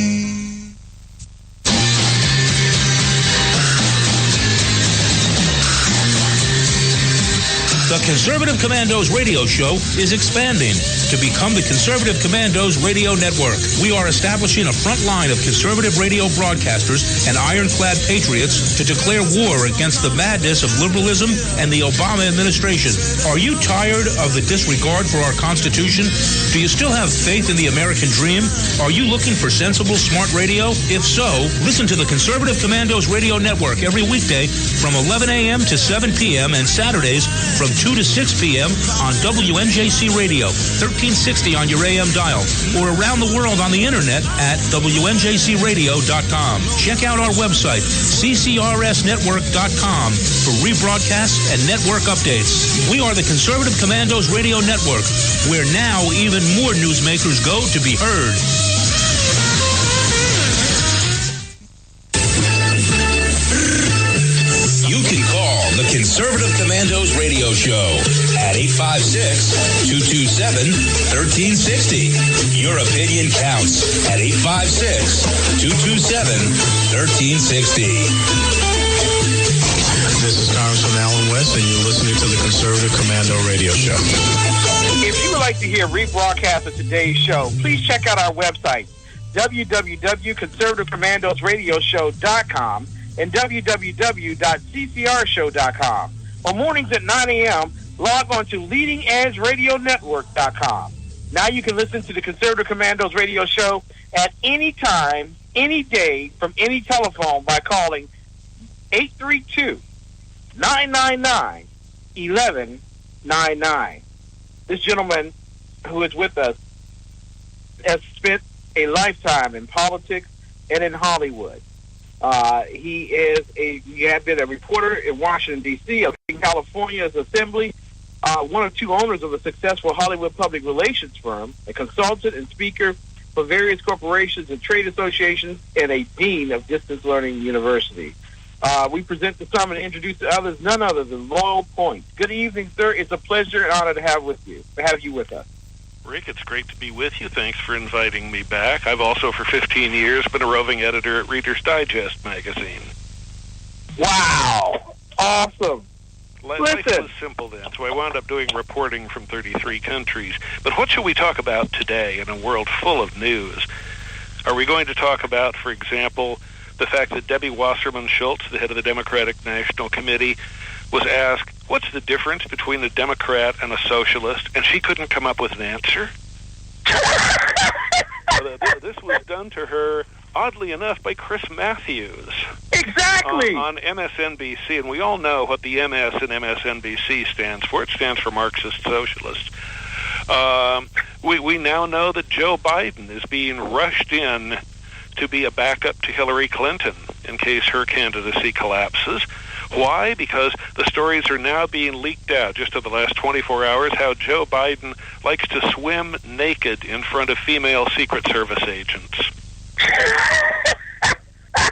The Conservative Commandos radio show is expanding to become the Conservative Commandos radio network. We are establishing a front line of conservative radio broadcasters and ironclad patriots to declare war against the madness of liberalism and the Obama administration. Are you tired of the disregard for our Constitution? Do you still have faith in the American dream? Are you looking for sensible, smart radio? If so, listen to the Conservative Commandos radio network every weekday from 11 a.m. to 7 p.m. and Saturdays from 2 to 6 p.m. on WNJC Radio, 1360 on your AM dial, or around the world on the internet at WNJCradio.com. Check out our website, CCRSnetwork.com, for rebroadcasts and network updates. We are the Conservative Commandos Radio Network, where now even more newsmakers go to be heard. You can call the Conservative Commandos Radio Show at 856-227-1360. Your opinion counts at 856-227-1360. This is Congressman Alan West, and you're listening to the Conservative Commando Radio Show. If you would like to hear rebroadcast of today's show, please check out our website, www.conservativecommandosradioshow.com and www.ccrshow.com. On mornings at 9 a.m., log on to leadingedgeradionetwork.com. Now you can listen to the Conservative Commandos Radio Show at any time, any day, from any telephone by calling 832-999-1199. This gentleman who is with us has spent a lifetime in politics and in Hollywood. He had been a reporter in Washington, D.C., in California's Assembly, one of two owners of a successful Hollywood public relations firm, a consultant and speaker for various corporations and trade associations, and a dean of distance learning university. We present to some and introduce to others none other than Loyal Point. Good evening, sir. It's a pleasure and honor to have you with us. Rick, it's great to be with you. Thanks for inviting me back. I've also, for 15 years, been a roving editor at Reader's Digest magazine. Wow. Awesome. Life was simple then, so I wound up doing reporting from 33 countries. But what should we talk about today in a world full of news? Are we going to talk about, for example, the fact that Debbie Wasserman Schultz, the head of the Democratic National Committee, was asked, what's the difference between a Democrat and a socialist? And she couldn't come up with an answer. This was done to her, oddly enough, by Chris Matthews. Exactly. On MSNBC. And we all know what the MS in MSNBC stands for. It stands for Marxist Socialist. We now know that Joe Biden is being rushed in to be a backup to Hillary Clinton in case her candidacy collapses. Why? Because the stories are now being leaked out just in the last 24 hours how Joe Biden likes to swim naked in front of female Secret Service agents.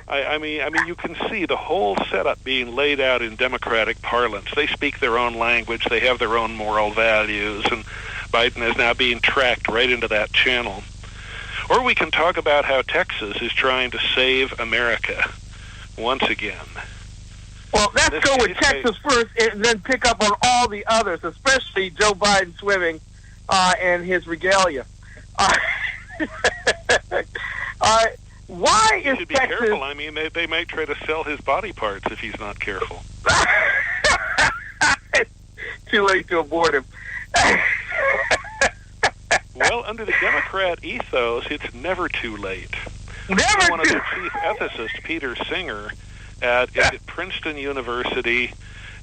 I mean, you can see the whole setup being laid out in Democratic parlance. They speak their own language. They have their own moral values, and Biden is now being tracked right into that channel. Or we can talk about how Texas is trying to save America once again. Well, let's go with Texas first and then pick up on all the others, especially Joe Biden swimming and his regalia. Why is should be Texas... careful. I mean, they might try to sell his body parts if he's not careful. Too late to abort him. Well, under the Democrat ethos, it's never too late. Never One of the chief ethicists, Peter Singer, at Princeton University,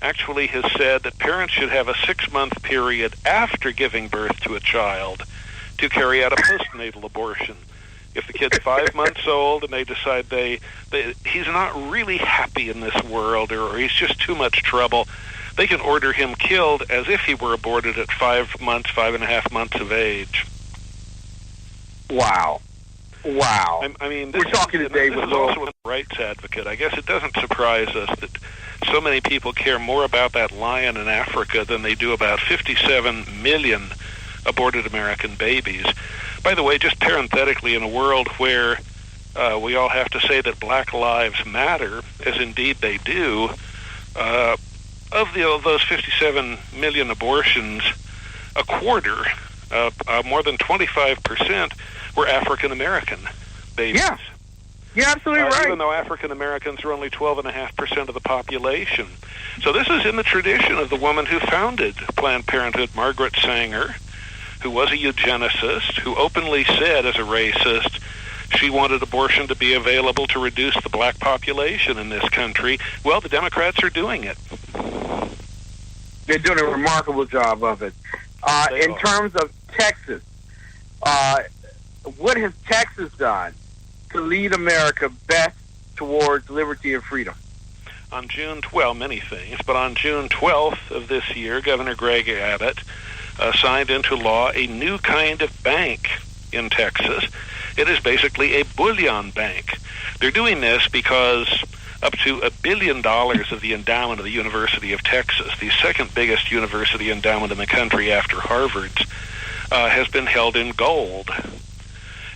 actually has said that parents should have a 6-month period after giving birth to a child to carry out a postnatal abortion. If the kid's 5 months old and they decide he's not really happy in this world or he's just too much trouble, they can order him killed as if he were aborted at 5 months, 5.5 months of age. Wow. I mean, we're talking today with also a rights advocate. I guess it doesn't surprise us that so many people care more about that lion in Africa than they do about 57 million aborted American babies. By the way, just parenthetically, in a world where we all have to say that Black Lives Matter, as indeed they do, of those 57 million abortions, a quarter, more than 25%, were African American babies. Yeah, you're absolutely right. Even though African Americans are only 12.5% of the population. So this is in the tradition of the woman who founded Planned Parenthood, Margaret Sanger, who was a eugenicist, who openly said as a racist she wanted abortion to be available to reduce the black population in this country. Well, the Democrats are doing it. They're doing a remarkable job of it. In terms of Texas. What has Texas done to lead America best towards liberty and freedom? On June 12th, many things, but on June 12th of this year, Governor Greg Abbott signed into law a new kind of bank in Texas. It is basically a bullion bank. They're doing this because up to $1 billion of the endowment of the University of Texas, the second biggest university endowment in the country after Harvard's, has been held in gold.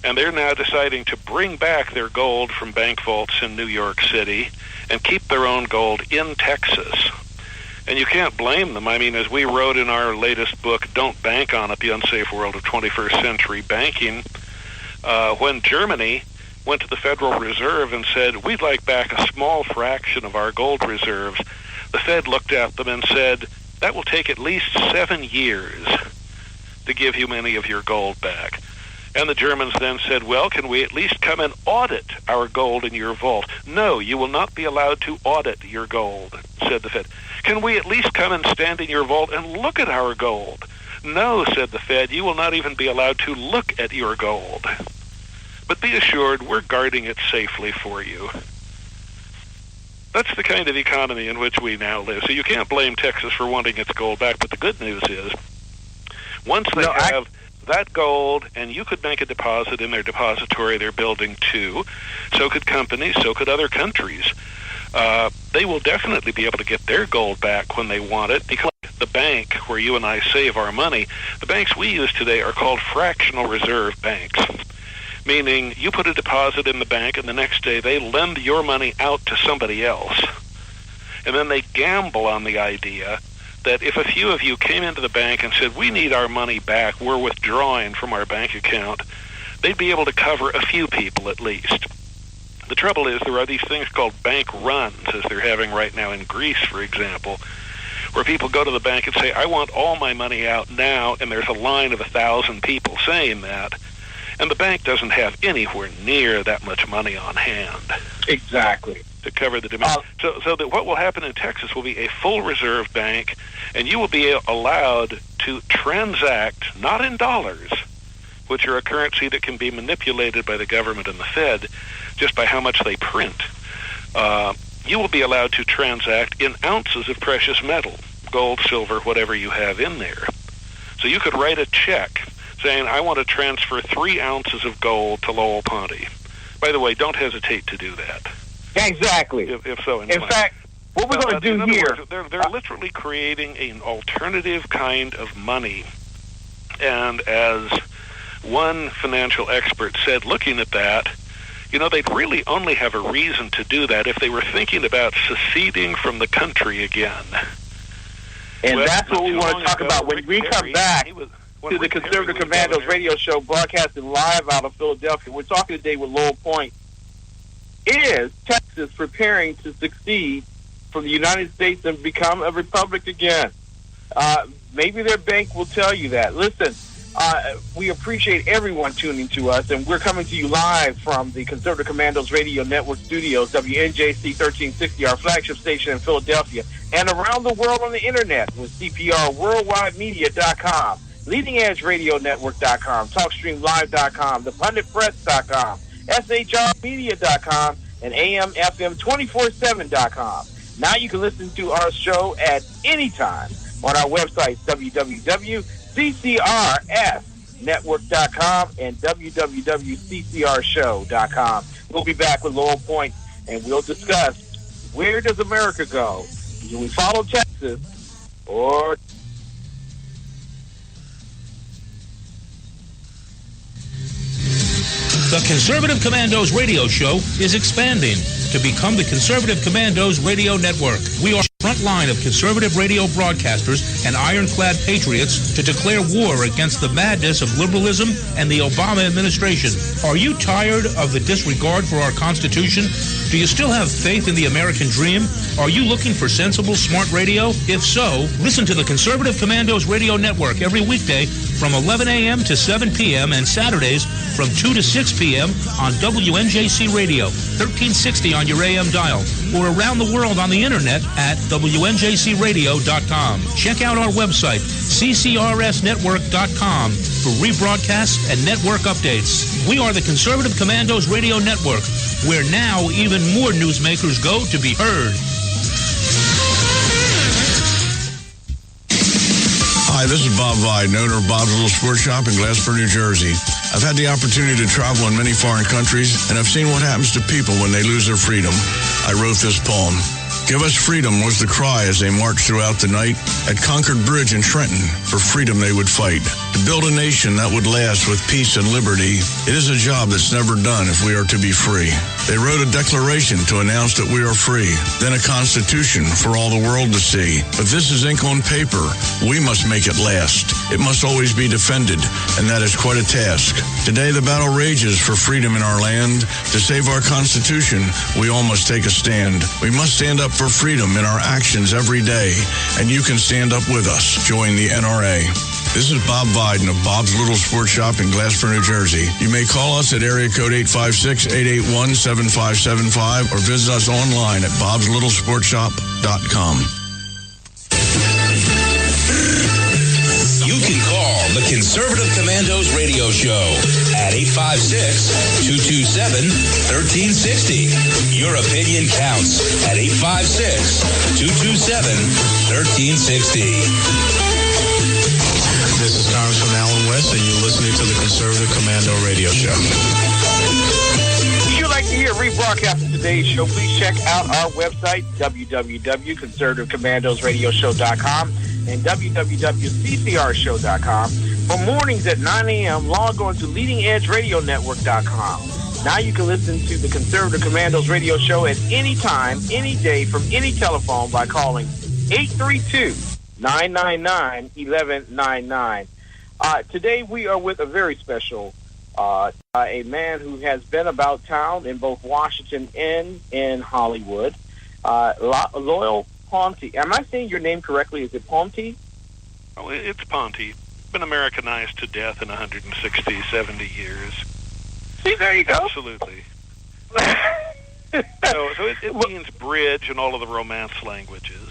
And they're now deciding to bring back their gold from bank vaults in New York City and keep their own gold in Texas. And you can't blame them. I mean, as we wrote in our latest book, Don't Bank on It, The Unsafe World of 21st Century Banking, when Germany went to the Federal Reserve and said, we'd like back a small fraction of our gold reserves, the Fed looked at them and said, that will take at least 7 years to give you many of your gold back. And the Germans then said, well, can we at least come and audit our gold in your vault? No, you will not be allowed to audit your gold, said the Fed. Can we at least come and stand in your vault and look at our gold? No, said the Fed, you will not even be allowed to look at your gold. But be assured, we're guarding it safely for you. That's the kind of economy in which we now live. So you can't blame Texas for wanting its gold back, but the good news is, once they have that gold, and you could make a deposit in their depository they're building too, so could companies, so could other countries. They will definitely be able to get their gold back when they want it, because the bank where you and I save our money, the banks we use today are called fractional reserve banks, meaning you put a deposit in the bank and the next day they lend your money out to somebody else. And then they gamble on the idea that if a few of you came into the bank and said, we need our money back, we're withdrawing from our bank account, they'd be able to cover a few people at least. The trouble is there are these things called bank runs, as they're having right now in Greece, for example, where people go to the bank and say, I want all my money out now, and there's a line of 1,000 people saying that, and the bank doesn't have anywhere near that much money on hand. Exactly. To cover the demand. So that what will happen in Texas will be a full reserve bank, and you will be allowed to transact, not in dollars, which are a currency that can be manipulated by the government and the Fed just by how much they print. You will be allowed to transact in ounces of precious metal, gold, silver, whatever you have in there. So you could write a check saying, I want to transfer 3 ounces of gold to Lowell Ponte. By the way, don't hesitate to do that. Exactly. If so, in fact, what we're going to do here... Words, they're literally creating an alternative kind of money. And as one financial expert said, looking at that, you know, they'd really only have a reason to do that if they were thinking about seceding from the country again. And that's what we want to talk about when we come back to the Conservative Commandos radio show, broadcasting live out of Philadelphia. We're talking today with Lowell Point. Is Texas preparing to succeed from the United States and become a republic again? Maybe their bank will tell you that. Listen, we appreciate everyone tuning to us, and we're coming to you live from the Conservative Commandos Radio Network studios, WNJC 1360, our flagship station in Philadelphia, and around the world on the internet with CPRWorldwideMedia.com, LeadingEdgeRadioNetwork.com, TalkStreamLive.com, ThePunditPress.com, SHRmedia.com, and AMFM247.com. Now you can listen to our show at any time on our website, www.ccrsnetwork.com and www.ccrshow.com. We'll be back with Lowell Point, and we'll discuss, where does America go? Do we follow Texas, or... The Conservative Commandos radio show is expanding to become the Conservative Commandos Radio Network. We are the front line of conservative radio broadcasters and ironclad patriots to declare war against the madness of liberalism and the Obama administration. Are you tired of the disregard for our Constitution? Do you still have faith in the American dream? Are you looking for sensible, smart radio? If so, listen to the Conservative Commandos Radio Network every weekday from 11 a.m. to 7 p.m. and Saturdays from 2 to 6 p.m. on WNJC Radio, 1360 on your AM dial, or around the world on the internet at WNJCradio.com. Check out our website, ccrsnetwork.com, for rebroadcasts and network updates. We are the Conservative Commandos Radio Network, where now even more newsmakers go to be heard. Hi, this is Bob Vide, owner of Bob's Little Sports Shop in Glassboro, New Jersey. I've had the opportunity to travel in many foreign countries, and I've seen what happens to people when they lose their freedom. I wrote this poem. Give us freedom was the cry as they marched throughout the night. At Concord Bridge in Trenton, for freedom they would fight. To build a nation that would last with peace and liberty, it is a job that's never done if we are to be free. They wrote a declaration to announce that we are free, then a constitution for all the world to see. But this is ink on paper. We must make it last. It must always be defended, and that is quite a task. Today the battle rages for freedom in our land. To save our constitution, we all must take a stand. We must stand up for freedom in our actions every day, and you can stand up with us. Join the NRA. This is Bob Biden of Bob's Little Sports Shop in Glassboro, New Jersey. You may call us at area code 856-881-7575 or visit us online at bobslittle.sportshop.com. You can call the Conservative Commandos Radio Show at 856-227-1360. Your opinion counts at 856-227-1360. This is Congressman Alan West, and you're listening to the Conservative Commando Radio Show. If you'd like to hear a rebroadcast of today's show, please check out our website, www.conservativecommandosradioshow.com and www.ccrshow.com. For mornings at 9 a.m., log on to leadingedgeradionetwork.com. Now you can listen to the Conservative Commandos Radio Show at any time, any day, from any telephone by calling 832-999-1199. Today we are with a very special, a man who has been about town in both Washington and in Hollywood, Loyal Ponte. Am I saying your name correctly? Is it Ponte? Oh, it's Ponte. Been Americanized to death in 160, 70 years. See, there you go. Absolutely. So it means bridge in all of the Romance languages.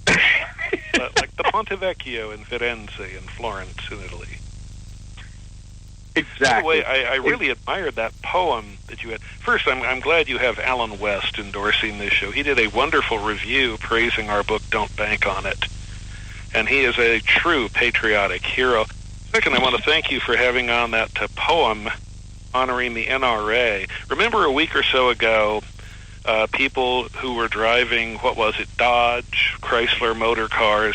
Like the Ponte Vecchio in Firenze and Florence in Italy. Exactly. By the way, I really admired that poem that you had. First, I'm glad you have Alan West endorsing this show. He did a wonderful review praising our book, Don't Bank on It. And he is a true patriotic hero. Second, I want to thank you for having on that poem honoring the NRA. Remember a week or so ago, people who were driving, Dodge, Chrysler motor cars,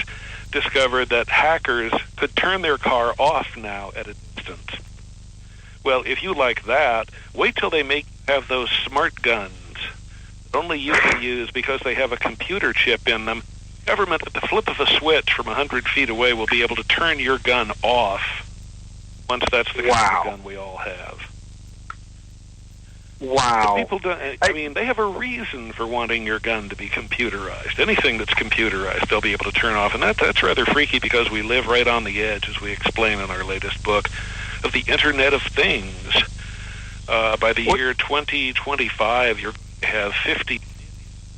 discovered that hackers could turn their car off now at a distance. Well, if you like that, wait till they have those smart guns that only you can use because they have a computer chip in them. Government, at the flip of a switch from 100 feet away, will be able to turn your gun off once that's the kind of gun we all have. Wow. But people don't, they have a reason for wanting your gun to be computerized. Anything that's computerized, they'll be able to turn off. And that's rather freaky because we live right on the edge, as we explain in our latest book, of the Internet of Things. By the year 2025, you're going to have 50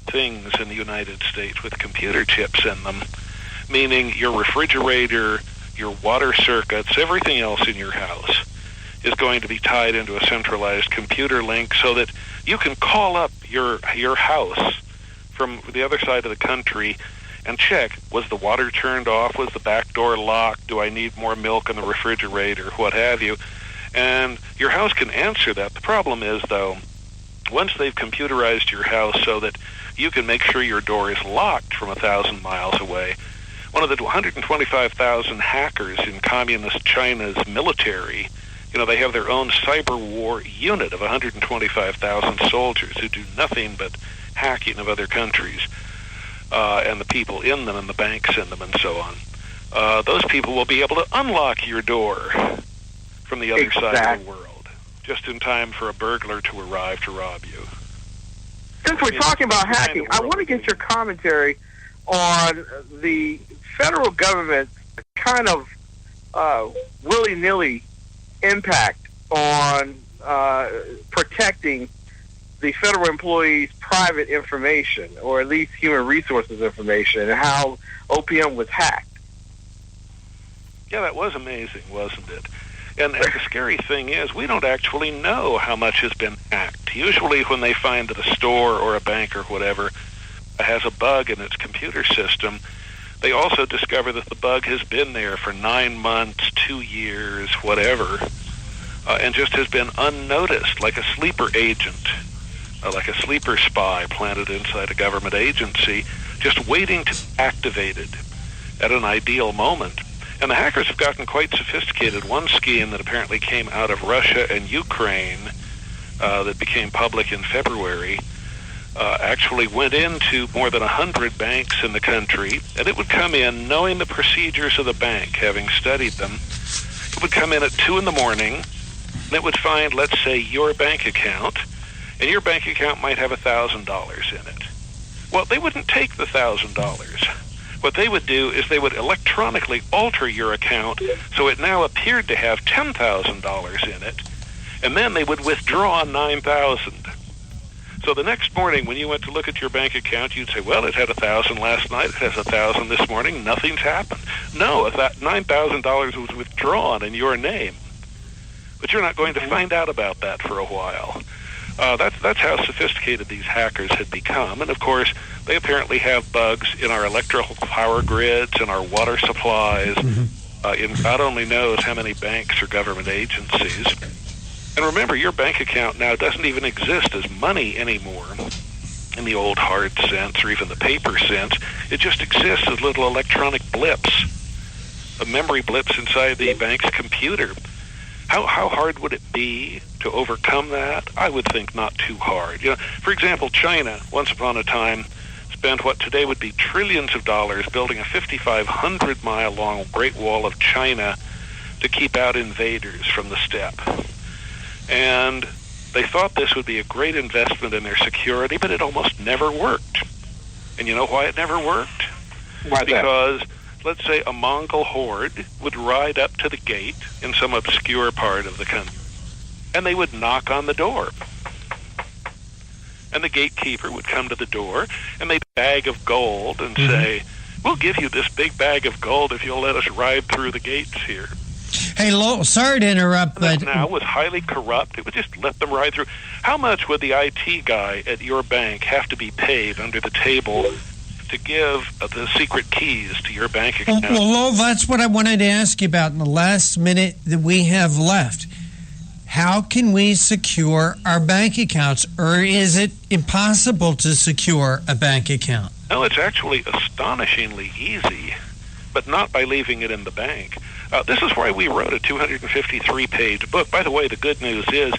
things in the United States with computer chips in them, meaning your refrigerator, your water circuits, everything else in your house is going to be tied into a centralized computer link so that you can call up your house from the other side of the country and check, was the water turned off? Was the back door locked? Do I need more milk in the refrigerator? What have you? And your house can answer that. The problem is, though, once they've computerized your house so that you can make sure your door is locked from 1,000 miles away, one of the 125,000 hackers in communist China's military, they have their own cyber war unit of 125,000 soldiers who do nothing but hacking of other countries and the people in them and the banks in them and so on. Those people will be able to unlock your door from the other side of the world just in time for a burglar to arrive to rob you. Since we're talking about hacking, I want to get your commentary on the federal government kind of willy-nilly impact on protecting the federal employees' private information, or at least human resources information, and how OPM was hacked. Yeah, that was amazing, wasn't it? And the scary thing is, we don't actually know how much has been hacked. Usually when they find that a store or a bank or whatever has a bug in its computer system, they also discover that the bug has been there for 9 months, 2 years, whatever, and just has been unnoticed, like a sleeper agent, like a sleeper spy planted inside a government agency, just waiting to be activated at an ideal moment. And the hackers have gotten quite sophisticated. One scheme that apparently came out of Russia and Ukraine that became public in February actually went into more than 100 banks in the country, and it would come in knowing the procedures of the bank, having studied them. It would come in at 2 in the morning, and it would find, let's say, your bank account, and your bank account might have $1,000 in it. Well, they wouldn't take the $1,000. What they would do is they would electronically alter your account so it now appeared to have $10,000 in it, and then they would withdraw $9,000. So the next morning when you went to look at your bank account, you'd say, well, it had $1,000 last night, it has $1,000 this morning, nothing's happened. No, that $9,000 was withdrawn in your name. But you're not going to find out about that for a while. That's how sophisticated these hackers had become. And, of course, they apparently have bugs in our electrical power grids and our water supplies. In God only knows how many banks or government agencies. And remember, your bank account now doesn't even exist as money anymore in the old hard sense or even the paper sense. It just exists as little electronic blips, memory blips inside the bank's computer. How hard would it be to overcome that? I would think not too hard. For example, China, once upon a time, spent what today would be trillions of dollars building a 5,500-mile-long Great Wall of China to keep out invaders from the steppe. And they thought this would be a great investment in their security, but it almost never worked. And you know why it never worked? Why? Because let's say a Mongol horde would ride up to the gate in some obscure part of the country, and they would knock on the door. And the gatekeeper would come to the door, and they'd bag of gold and say, we'll give you this big bag of gold if you'll let us ride through the gates here. Hey, Lowell, sorry to interrupt, but that now was highly corrupt. It would just let them ride through. How much would the IT guy at your bank have to be paid under the table to give the secret keys to your bank account? Well, Lowell, that's what I wanted to ask you about in the last minute that we have left. How can we secure our bank accounts, or is it impossible to secure a bank account? No, it's actually astonishingly easy, but not by leaving it in the bank. This is why we wrote a 253-page book. By the way, the good news is,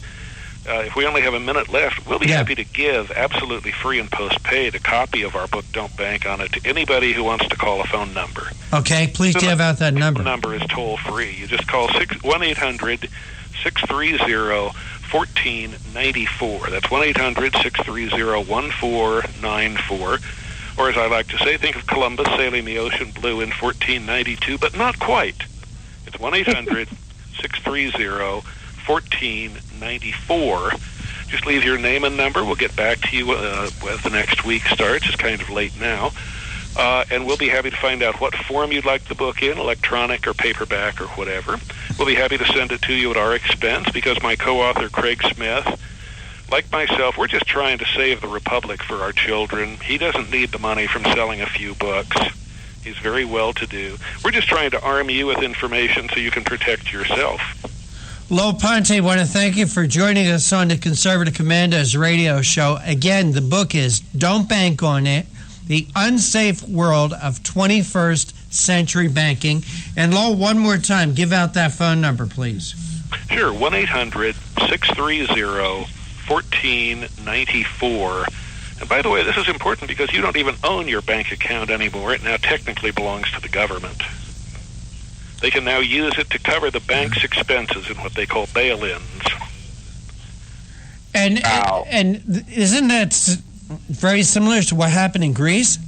if we only have a minute left, we'll be happy to give absolutely free and post-paid a copy of our book, Don't Bank on It, to anybody who wants to call a phone number. Okay, please give out that number. The number is toll-free. You just call 1-800-630-1494. That's 1-800-630-1494. Or as I like to say, think of Columbus sailing the ocean blue in 1492, but not quite. It's 1-800-630-1494. Just leave your name and number. We'll get back to you as the next week starts. It's kind of late now. And we'll be happy to find out what form you'd like the book in, electronic or paperback or whatever. We'll be happy to send it to you at our expense because my co-author, Craig Smith, like myself, we're just trying to save the Republic for our children. He doesn't need the money from selling a few books. He's very well-to-do. We're just trying to arm you with information so you can protect yourself. Lowell Ponte, I want to thank you for joining us on the Conservative Commandos radio show. Again, the book is Don't Bank on It, The Unsafe World of 21st Century Banking. And Lowell, one more time, give out that phone number, please. Sure, 1-800-630-1494. And by the way, this is important because you don't even own your bank account anymore. It now technically belongs to the government. They can now use it to cover the bank's expenses in what they call bail-ins. And isn't that very similar to what happened in Greece?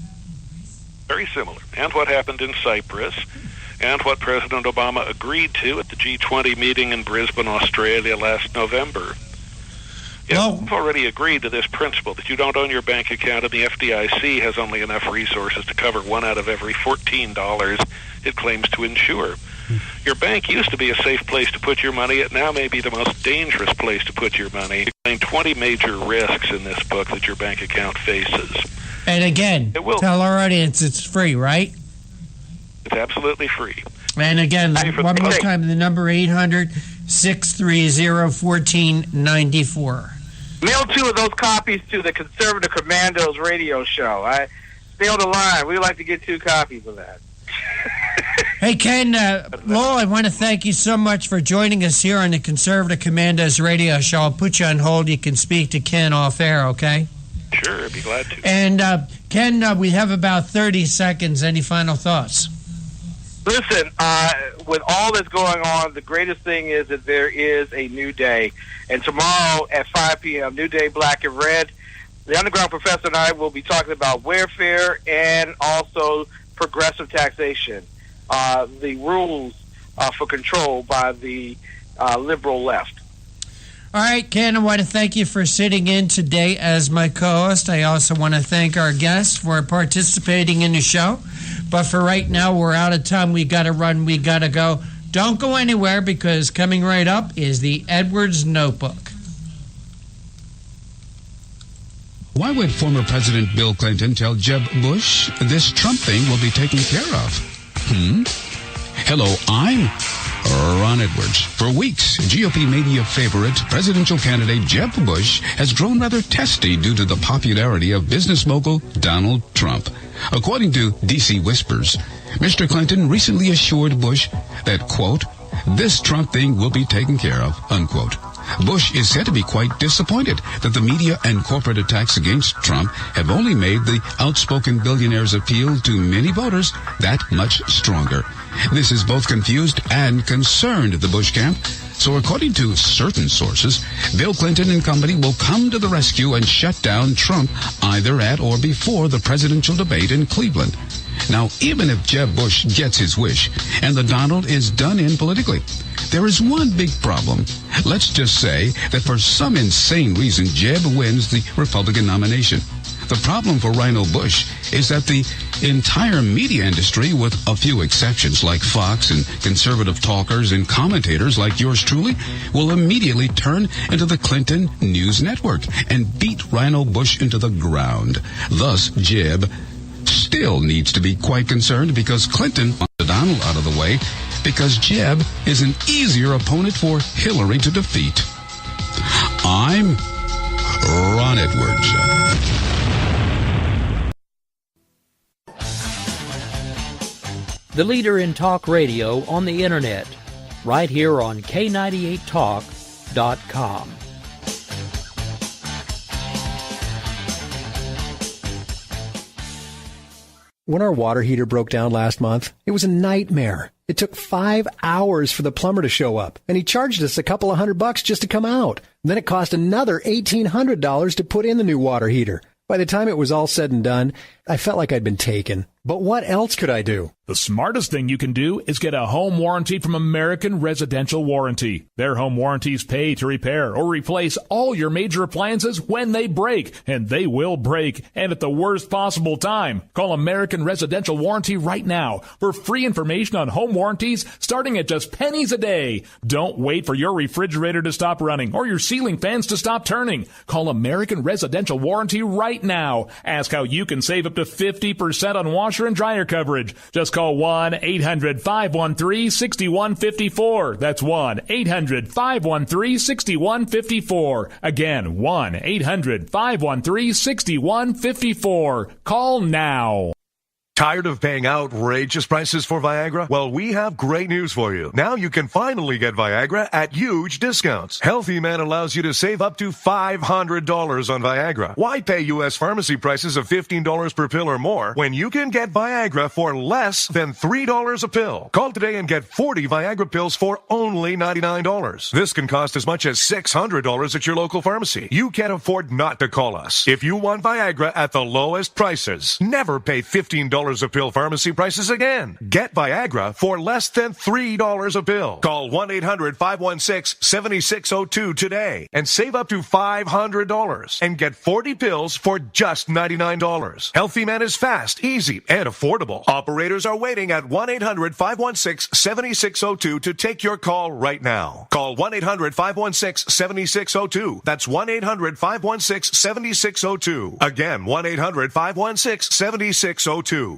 Very similar. And what happened in Cyprus. and what President Obama agreed to at the G20 meeting in Brisbane, Australia last November. You've already agreed to this principle that you don't own your bank account and the FDIC has only enough resources to cover 1 out of every $14 it claims to insure. Your bank used to be a safe place to put your money. It now may be the most dangerous place to put your money. You explain 20 major risks in this book that your bank account faces. And again, tell our audience it's free, right? It's absolutely free. And again, one more time, the number 800-630-1494. Mail 2 of those copies to the Conservative Commandos radio show. Stay on the line. We'd like to get 2 copies of that. Hey, Ken, Lowell, I want to thank you so much for joining us here on the Conservative Commandos radio show. I'll put you on hold. You can speak to Ken off air, okay? Sure, I'd be glad to. And, Ken, we have about 30 seconds. Any final thoughts? Listen, with all that's going on, the greatest thing is that there is a new day. And tomorrow at 5 p.m., New Day, Black and Red, the Underground Professor and I will be talking about warfare and also progressive taxation, the rules for control by the liberal left. All right, Ken, I want to thank you for sitting in today as my co-host. I also want to thank our guests for participating in the show. But for right now, we're out of time. We got to run. We got to go. Don't go anywhere, because coming right up is the Edwards Notebook. Why would former President Bill Clinton tell Jeb Bush this Trump thing will be taken care of? Hello, I'm Ron Edwards. For weeks, GOP media favorite presidential candidate Jeb Bush has grown rather testy due to the popularity of business mogul Donald Trump. According to DC Whispers, Mr. Clinton recently assured Bush that, quote, this Trump thing will be taken care of, unquote. Bush is said to be quite disappointed that the media and corporate attacks against Trump have only made the outspoken billionaire's appeal to many voters that much stronger. This has both confused and concerned the Bush camp. So according to certain sources, Bill Clinton and company will come to the rescue and shut down Trump either at or before the presidential debate in Cleveland. Now, even if Jeb Bush gets his wish and the Donald is done in politically, there is one big problem. Let's just say that for some insane reason, Jeb wins the Republican nomination. The problem for Rhino Bush is that the entire media industry, with a few exceptions like Fox and conservative talkers and commentators like yours truly, will immediately turn into the Clinton News Network and beat Rhino Bush into the ground. Thus, Jeb still needs to be quite concerned because Clinton wants Donald out of the way, because Jeb is an easier opponent for Hillary to defeat. I'm Ron Edwards. The leader in talk radio on the internet, right here on K98Talk.com. When our water heater broke down last month, it was a nightmare. It took 5 hours for the plumber to show up, and he charged us a couple of $100 just to come out. Then it cost another $1,800 to put in the new water heater. By the time it was all said and done, I felt like I'd been taken. But what else could I do? The smartest thing you can do is get a home warranty from American Residential Warranty. Their home warranties pay to repair or replace all your major appliances when they break, and they will break, and at the worst possible time. Call American Residential Warranty right now for free information on home warranties starting at just pennies a day. Don't wait for your refrigerator to stop running or your ceiling fans to stop turning. Call American Residential Warranty right now. Ask how you can save up to 50% on washer and dryer coverage. Just call 1-800-513-6154. That's 1-800-513-6154. Again, 1-800-513-6154. Call now. Tired of paying outrageous prices for Viagra? Well, we have great news for you. Now you can finally get Viagra at huge discounts. Healthy Man allows you to save up to $500 on Viagra. Why pay U.S. pharmacy prices of $15 per pill or more when you can get Viagra for less than $3 a pill? Call today and get 40 Viagra pills for only $99. This can cost as much as $600 at your local pharmacy. You can't afford not to call us. If you want Viagra at the lowest prices, never pay $15 $3 a pill pharmacy prices again. Get Viagra for less than $3 a pill. Call 1-800-516-7602 today and save up to $500 and get 40 pills for just $99. Healthy Man is fast, easy, and affordable. Operators are waiting at 1-800-516-7602 to take your call right now. Call 1-800-516-7602. That's 1-800-516-7602. Again, 1-800-516-7602.